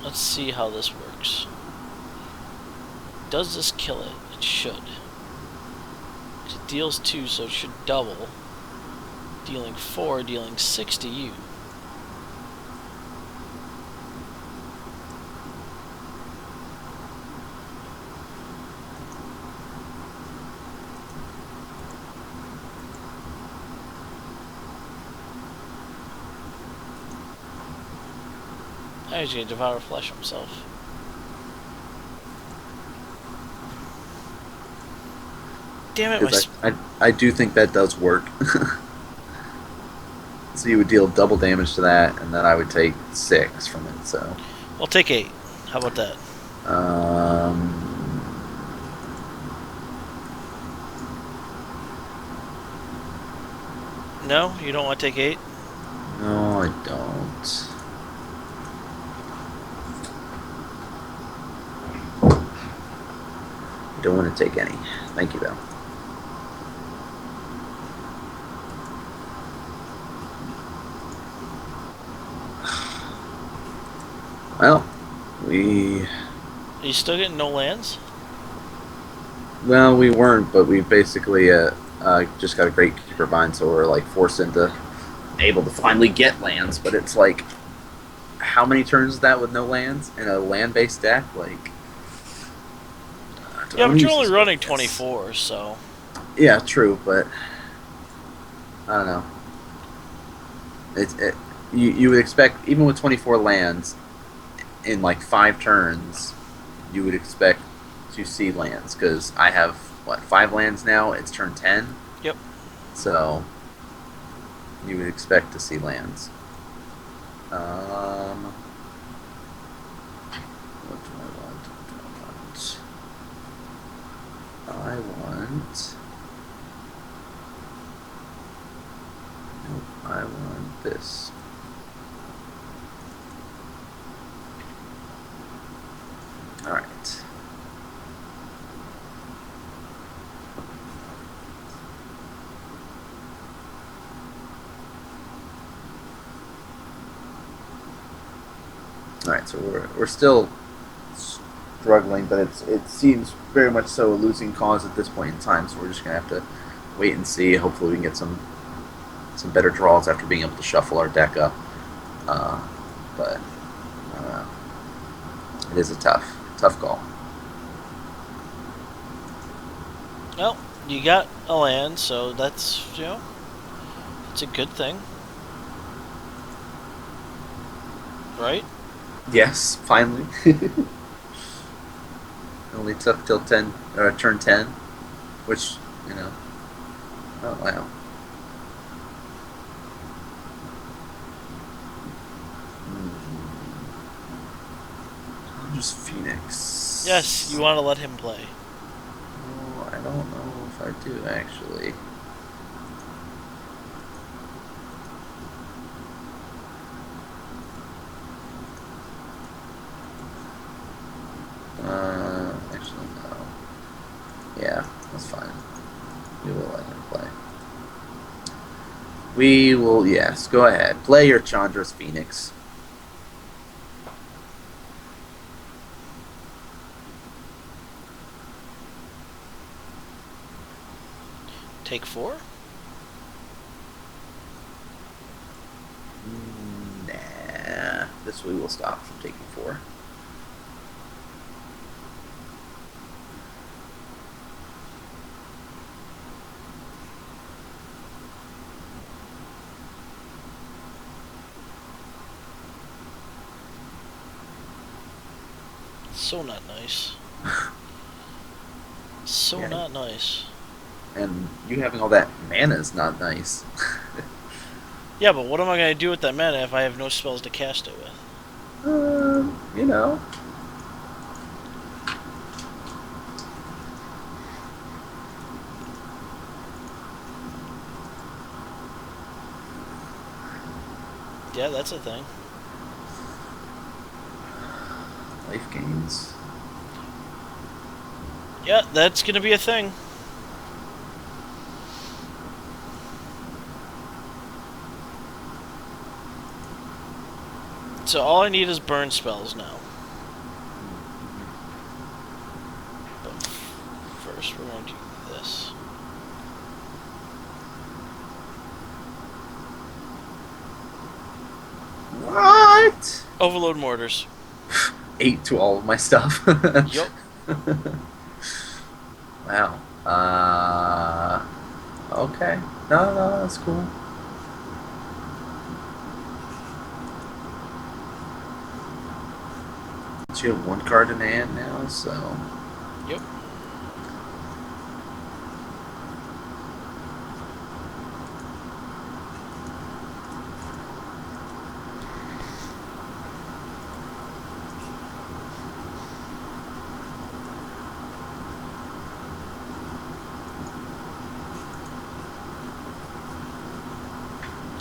Let's see how this works. Does this kill it? It should. It deals 2, so it should double. Dealing 4, dealing 6 to you. Now he's gonna devour flesh himself. Damn it, Because I do think that does work. So you would deal double damage to that, and then I would take 6 from it. So I'll take 8. How about that? No? You don't want to take 8? No, I don't. I don't want to take any. Thank you, though. Well, Are you still getting no lands? well, we weren't, but we basically just got a great keeper bind, so we're like forced into able to finally get lands. But it's like, how many turns is that with no lands in a land-based deck? Like, Yeah, but you're only running 24, so... Yeah, true, but I don't know. You would expect, even with 24 lands in like 5 turns, you would expect to see lands, because I have what, 5 lands now. It's turn 10. Yep. So you would expect to see lands. What do I want? I want. Nope, I want this. Alright. Alright, so we're still struggling, but it seems very much so a losing cause at this point in time, so we're just gonna have to wait and see. Hopefully we can get some better draws after being able to shuffle our deck up. But it is a tough call. Well, you got a land, so that's, it's a good thing. Right? Yes, finally. Only took till turn 10, which, oh wow. Just Phoenix. Yes, you want to let him play. Oh, I don't know if I do, actually. Actually, no. Yeah, that's fine. We will let him play. We will, yes, go ahead. Play your Chandra's Phoenix. Take 4? Nah. This we will stop from taking 4. So not nice. So Yeah. not nice. And you having all that mana is not nice. Yeah, but what am I going to do with that mana if I have no spells to cast it with? Yeah, that's a thing. Life gains. Yeah, that's gonna be a thing. So all I need is burn spells now. But first, we're gonna do this. What? Overload mortars. 8 to all of my stuff. Yup. Wow. Okay. No, no, that's cool. But you have one card in hand now, so. Yep.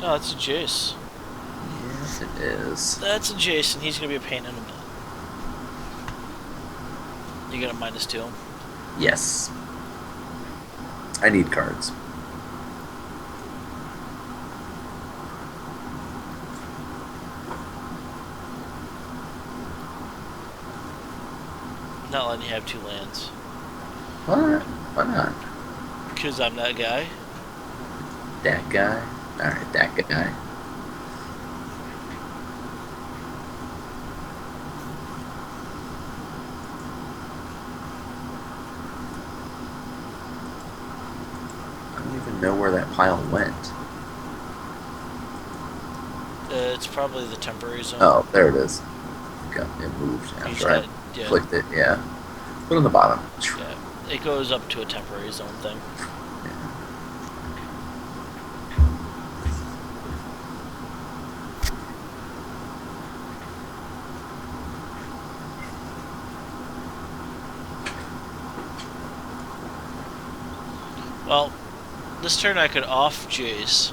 Oh, that's a Jace. Yes, it is. That's a Jace, and he's gonna be a pain in the butt. You got a -2. Yes. I need cards. Not letting you have 2 lands. What? Why not? Because I'm that guy. That guy? Alright, that guy. I don't even know where that pile went. It's probably the temporary zone. Oh, there it is. It moved after I clicked it, yeah. Put it on the bottom. Yeah, it goes up to a temporary zone thing. Well, this turn I could off Jace.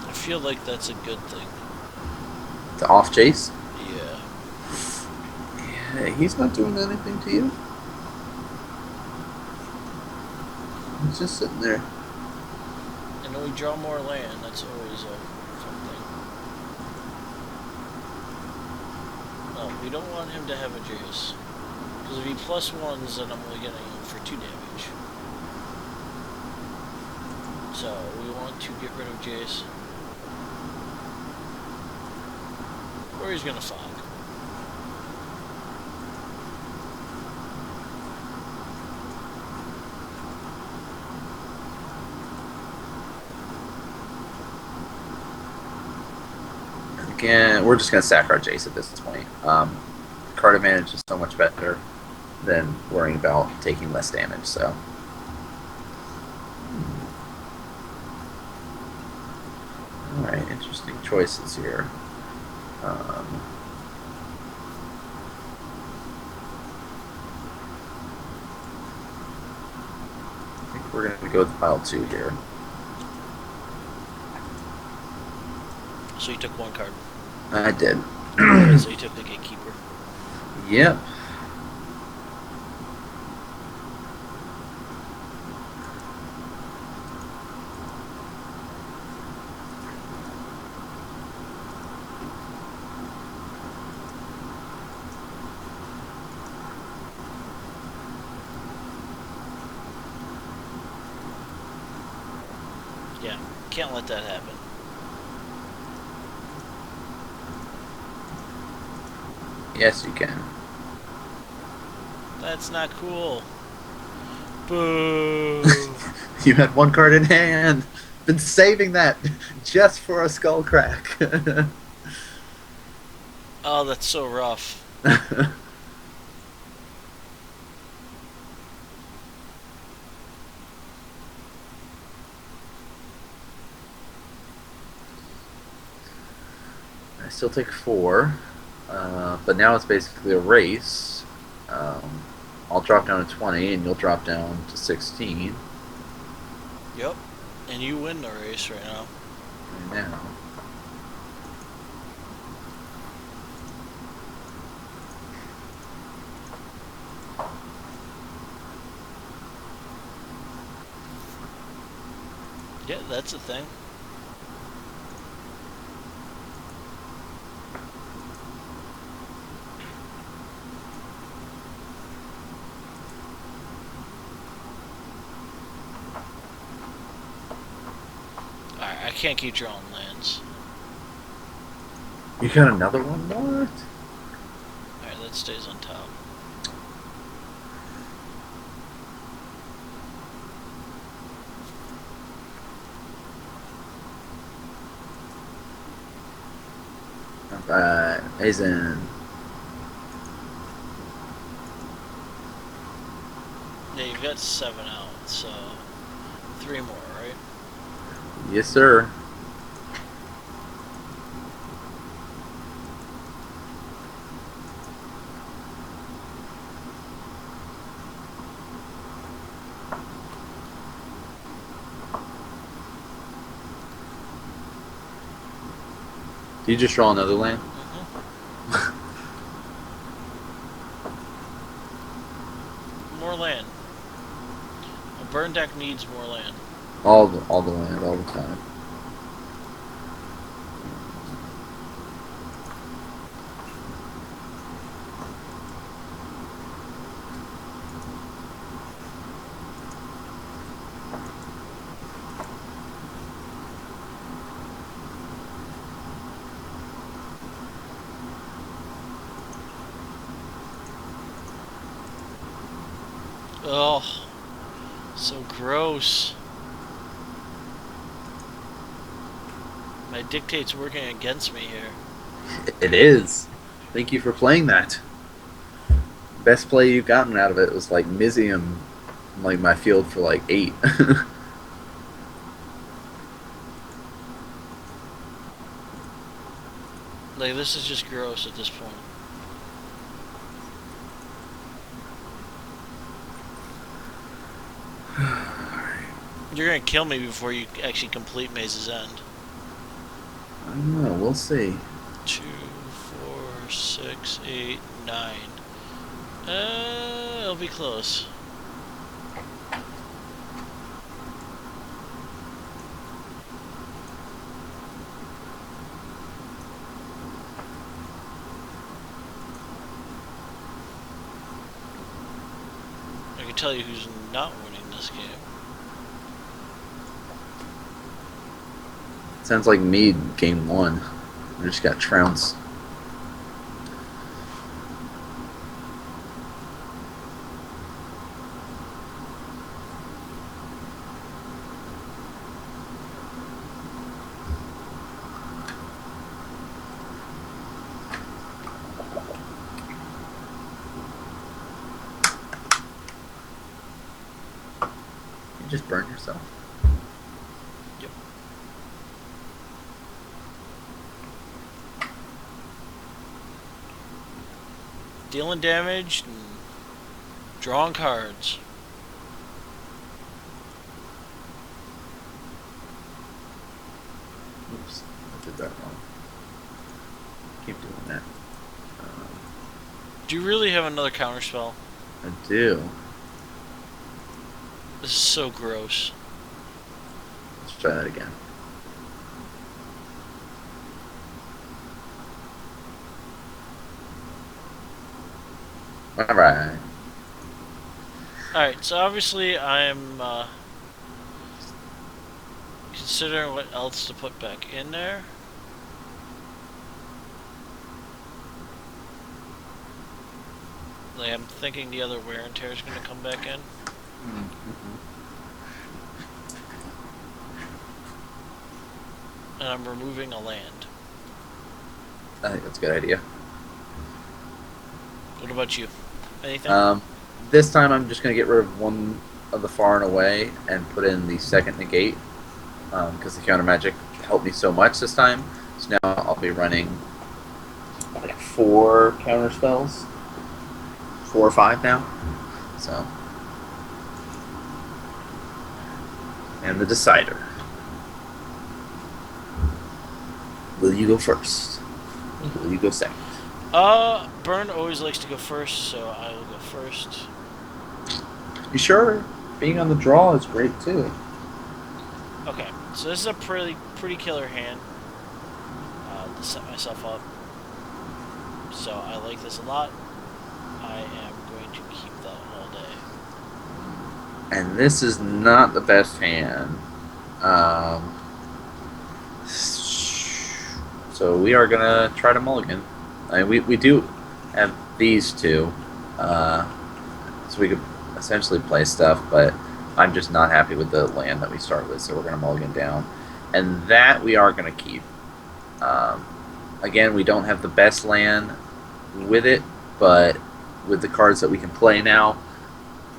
I feel like that's a good thing. To off Jace? Yeah. Yeah, he's not doing anything to you. He's just sitting there. And when we draw more land, that's always a fun thing. No, we don't want him to have a Jace. Because if he +1s, then I'm only getting him for 2 damage. So, we want to get rid of Jace. Or he's gonna fog. Again, we're just going to sack our Jace at this point. Card advantage is so much better than worrying about taking less damage, so. Alright, interesting choices here. I think we're going to go with pile 2 here. So you took 1 card. I did. So you took the Gatekeeper. Yep. Yeah, can't let that happen. Yes, you can. That's not cool. Boo! You had 1 card in hand. Been saving that just for a skull crack. Oh, that's so rough. I still take 4. But now it's basically a race. Um, I'll drop down to 20, and you'll drop down to 16. Yep. And you win the race right now. Right now. Yeah, that's a thing. Alright, I can't keep drawing lands. You got another one? What? Alright, that stays on top. Alright, Hazen. Yeah, you've got 7 out, so 3 more, right? Yes, sir. Do you just draw another land? More land. A burn deck needs more land. All the land, all the time. Oh, so gross. My dictate's working against me here. It is. Thank you for playing that. Best play you've gotten out of it was like Mizium, like my field for like 8. Like, this is just gross at this point. You're gonna kill me before you actually complete Maze's End. I don't know. We'll see. 2, 4, 6, 8, 9. It'll be close. I can tell you who's not winning this game. Sounds like me game 1. I just got trounced. You just burned yourself. Yep. Dealing damage and drawing cards. Oops, I did that wrong. Keep doing that. Do you really have another counterspell? I do. This is so gross. Let's try that again. Alright. Alright, so obviously I'm considering what else to put back in there. Like, I'm thinking the other wear and tear is going to come back in. And I'm removing a land. I think that's a good idea. What about you? Anything? This time I'm just going to get rid of one of the far and away and put in the second negate, because the counter magic helped me so much this time. So now I'll be running like 4 counter spells, 4 or 5 now. So, and the decider. Will you go first? Or will you go second? Burn always likes to go first, so I will go first. You sure? Being on the draw is great too. Okay, so this is a pretty killer hand to set myself up. So I like this a lot. I am going to keep that all day. And this is not the best hand. Um, so we are gonna try to mulligan. I mean, we do have these two, so we could essentially play stuff, but I'm just not happy with the land that we start with, so we're gonna mulligan down, and that we are gonna keep. Um, Again, we don't have the best land with it, but with the cards that we can play now,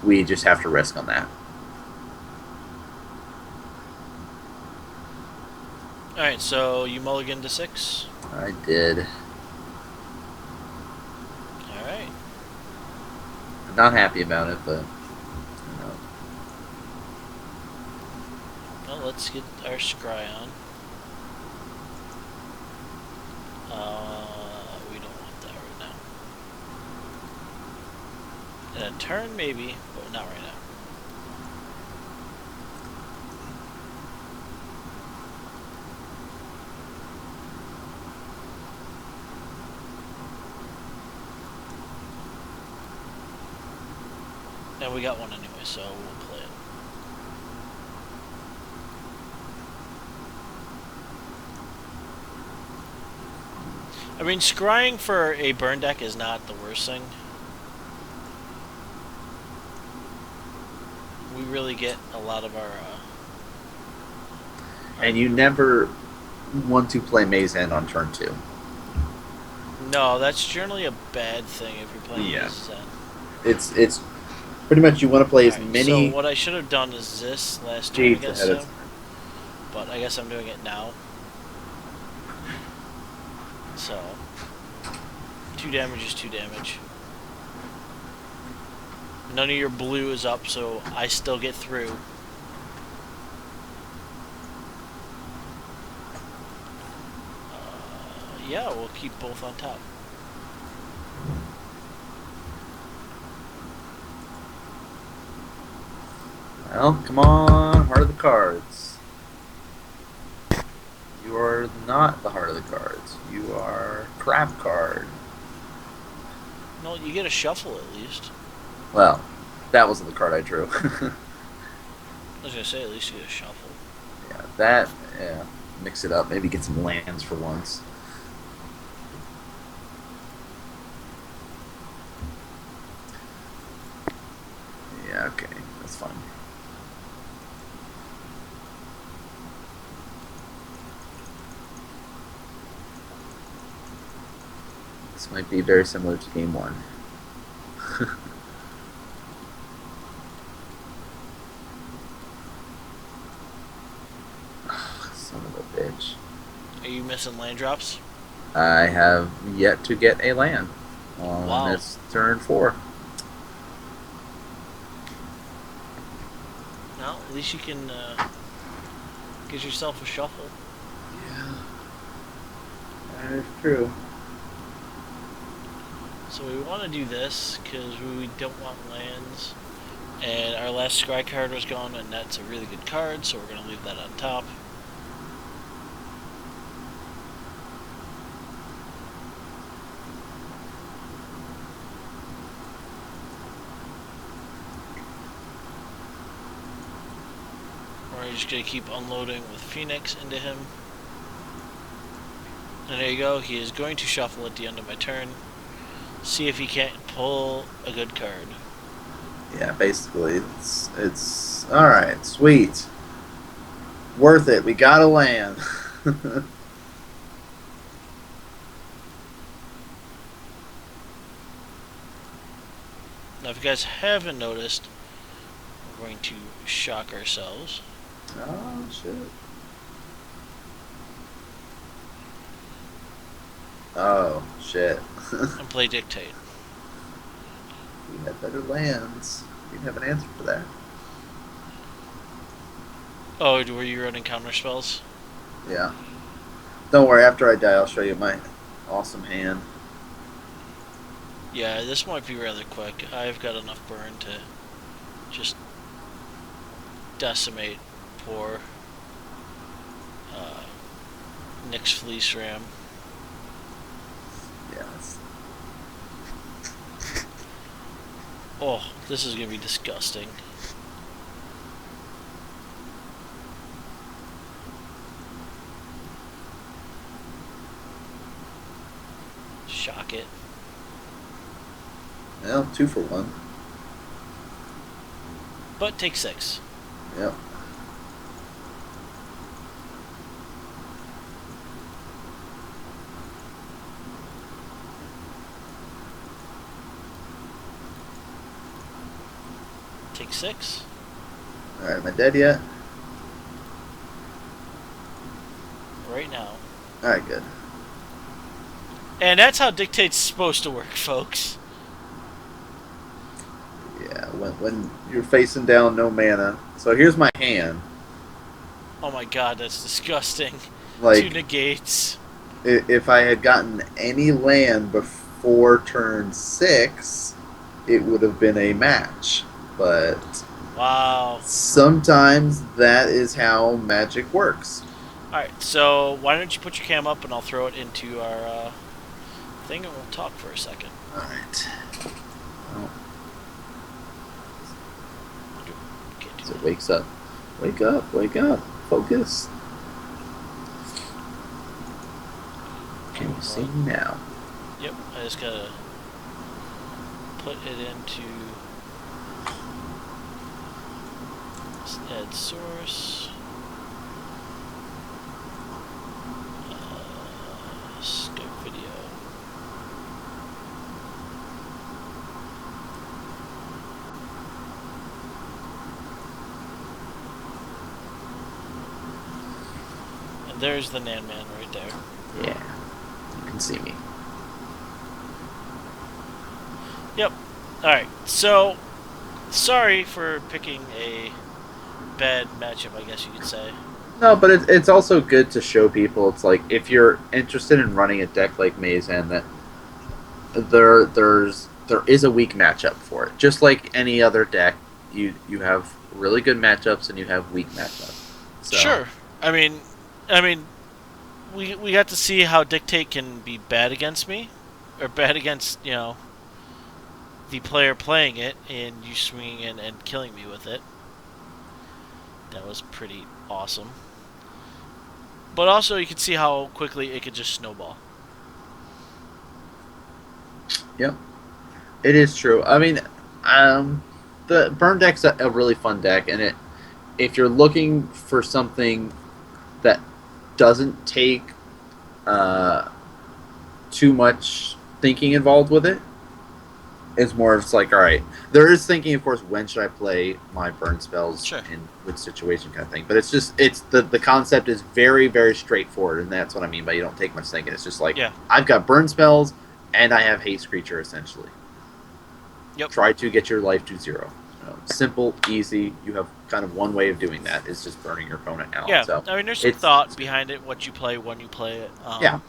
we just have to risk on that. Alright, so you mulligan to 6. I did. Alright. I'm not happy about it, but Well, let's get our scry on. We don't want that right now. In a turn, maybe, but not right now. And we got one anyway, so we'll play it. I mean, scrying for a burn deck is not the worst thing. We really get a lot of our and you never want to play Maze End on turn 2. no, that's generally a bad thing if you're playing this. It's pretty much you want to play as Alright, many. So what I should have done is this last turn Jeez, against him, but I guess I'm doing it now. So 2 damage is 2 damage. None of your blue is up, so I still get through. Yeah, we'll keep both on top. Well, come on, heart of the cards. You are not the heart of the cards. You are crap card. No, you get a shuffle at least. Well, that wasn't the card I drew. I was gonna say at least you get a shuffle. Yeah, that. Yeah, mix it up. Maybe get some lands for once. Yeah, okay, that's fine. This might be very similar to game 1. Son of a bitch. Are you missing land drops? I have yet to get a land on this turn 4. Well, at least you can get yourself a shuffle. Yeah, that is true. So we want to do this because we don't want lands. And our last scry card was gone, and that's a really good card, so we're going to leave that on top. We're just going to keep unloading with Phoenix into him. And there you go, he is going to shuffle at the end of my turn. See if he can't pull a good card. Yeah, basically, it's all right. Sweet, worth it. We got a land. Now, if you guys haven't noticed, we're going to shock ourselves. Oh shit. Oh shit. and play Dictate. We had better lands. We'd have an answer for that. Oh, were you running counter spells? Yeah. Don't worry, after I die, I'll show you my awesome hand. Yeah, this might be rather quick. I've got enough burn to just decimate poor Nyx Fleece Ram. Yes. Oh, this is gonna be disgusting. Shock it. Well, 2 for 1. But take 6. Yep. Take 6. Alright, am I dead yet? Right now. Alright, good. And that's how Dictate's supposed to work, folks. Yeah, when you're facing down no mana. So here's my hand. Oh my god, that's disgusting. Like, 2 negates. if I had gotten any land before turn 6, it would have been a match. But Wow. sometimes that is how Magic works. Alright, so why don't you put your cam up and I'll throw it into our thing and we'll talk for a second. Alright. Well, Can't do so that. it wakes up. Wake up, wake up. Focus. Can you see me now? Yep, I just gotta put it into add source. Skype video. And there's the Nan Man right there. Yeah. You can see me. Yep. Alright, so sorry for picking a bad matchup, I guess you could say. No, but it's also good to show people. It's like if you're interested in running a deck like Maze End, that there is a weak matchup for it. Just like any other deck, you have really good matchups and you have weak matchups. So, Sure. I mean, we got to see how Dictate can be bad against me, or bad against the player playing it, and you swinging in and killing me with it. That was pretty awesome. But also, you can see how quickly it could just snowball. Yep, it is true. I mean, the burn deck's a really fun deck, and if you're looking for something that doesn't take too much thinking involved with it, it's more of it's like, all right, there is thinking, of course, when should I play my burn spells Sure. in which situation kind of thing. But it's just the concept is very, very straightforward, and that's what I mean by you don't take much thinking. It's just like, Yeah. I've got burn spells and I have haste creature essentially. Yep. Try to get your life to 0. Simple, easy. You have kind of one way of doing that is just burning your opponent out. Yeah. So I mean, there's some thought behind it, what you play, when you play it. Yeah.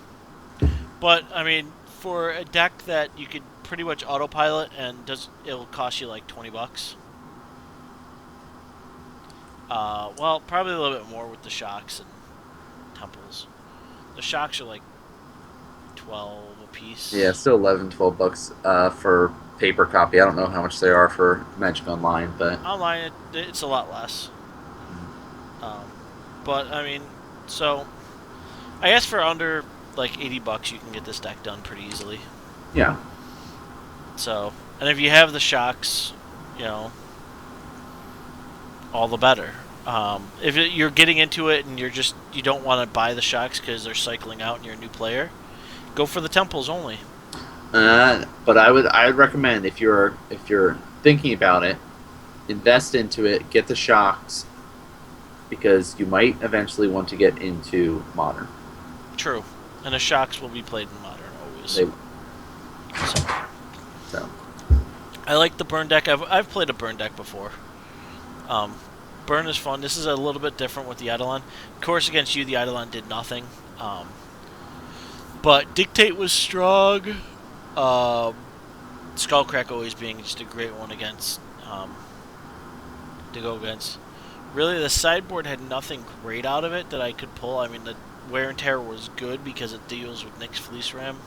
But I mean, for a deck that you could pretty much autopilot and it'll cost you like $20. Well, probably a little bit more with the shocks and temples. The shocks are like 12 a piece. Yeah, still $11-12 for paper copy. I don't know how much they are for Magic Online, but Online, it's a lot less. But I mean, so I guess for under like $80, you can get this deck done pretty easily. yeah. So, and if you have the shocks, all the better. If you're getting into it and you don't want to buy the shocks because they're cycling out and you're a new player, go for the temples only. But I would recommend if you're thinking about it, invest into it, get the shocks, because you might eventually want to get into modern. True, and the shocks will be played in modern always. So So I like the burn deck. I've played a burn deck before. Um, burn is fun. This is a little bit different with the Eidolon. Of course, against you, the Eidolon did nothing. But Dictate was strong. Skullcrack always being just a great one against to go against. Really, the sideboard had nothing great out of it that I could pull. I mean, the Wear and Tear was good because it deals with Nyx Fleece Ram,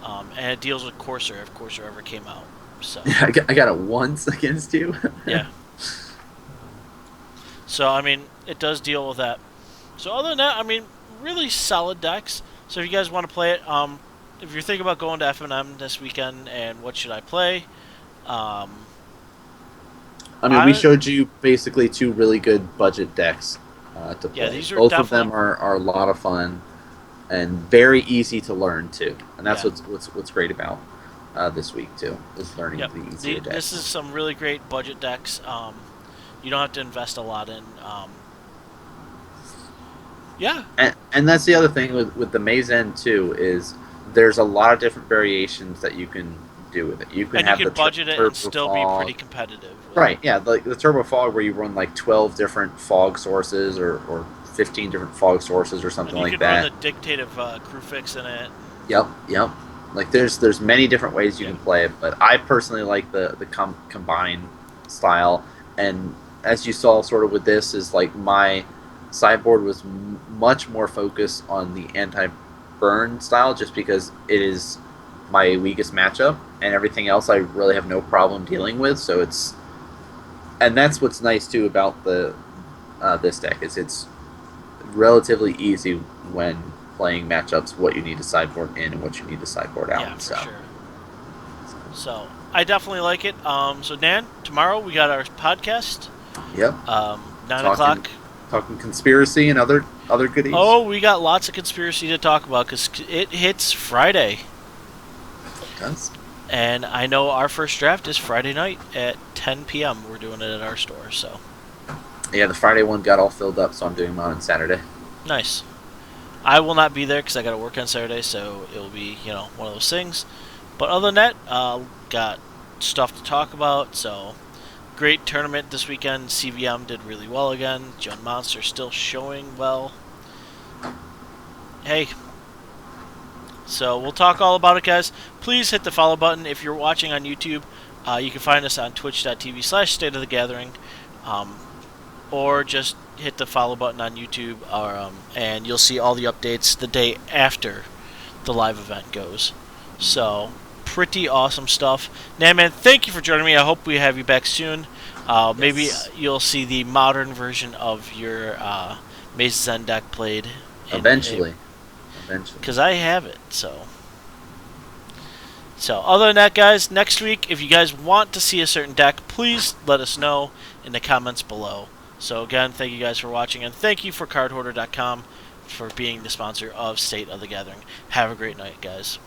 and it deals with Courser if Courser ever came out. So yeah, I got it once against you. yeah. So I mean, it does deal with that. So other than that, I mean, really solid decks. So if you guys want to play it, if you're thinking about going to FNM this weekend and what should I play, um, I mean, we I showed you basically two really good budget decks to yeah, play. these are Both of them definitely are a lot of fun and very easy to learn too. And that's yeah. what's great about this week too, is learning Yep. the easier This decks. is some really great budget decks. You don't have to invest a lot in. Yeah, And that's the other thing with the Maze End too is there's a lot of different variations that you can do with it. You can and you have the can budget it and Turbo still be Fog. pretty competitive with it. Right, yeah, like the Turbo Fog where you run like 12 different fog sources or 15 different fog sources or And something you like could run that. the dictative crew fix in it. Yep, yep. Like there's many different ways you Yep. can play it, but I personally like the combine style. And as you saw, sort of with this, is like my sideboard was much more focused on the anti-burn style, just because it is my weakest matchup, and everything else I really have no problem dealing with. So it's and that's what's nice too about the this deck is it's relatively easy when playing matchups what you need to sideboard in and what you need to sideboard Yeah, out. for So, sure. So I definitely like it. So Dan, tomorrow we got our podcast. yep, 9 o'clock. talking conspiracy and other goodies. Oh, we got lots of conspiracy to talk about because it hits Friday. It does. And I know our first draft is Friday night at 10 p.m. We're doing it at our store, so Yeah, the Friday one got all filled up, so I'm doing mine on Saturday. nice. I will not be there because I got to work on Saturday, so it will be one of those things. But other than that, got stuff to talk about. So great tournament this weekend. CVM did really well again. John Monster still showing well. Hey, so we'll talk all about it, guys. Please hit the follow button if you're watching on YouTube. You can find us on twitch.tv/State of the Gathering, or just hit the follow button on YouTube, and you'll see all the updates the day after the live event goes. So, pretty awesome stuff. Nanman, thank you for joining me. I hope we have you back soon. Maybe Yes. you'll see the modern version of your Maze Zen deck played. Eventually. Because I have it, so. So, other than that, guys, next week, if you guys want to see a certain deck, please let us know in the comments below. So, again, thank you guys for watching, and thank you for cardhoarder.com for being the sponsor of State of the Gathering. Have a great night, guys.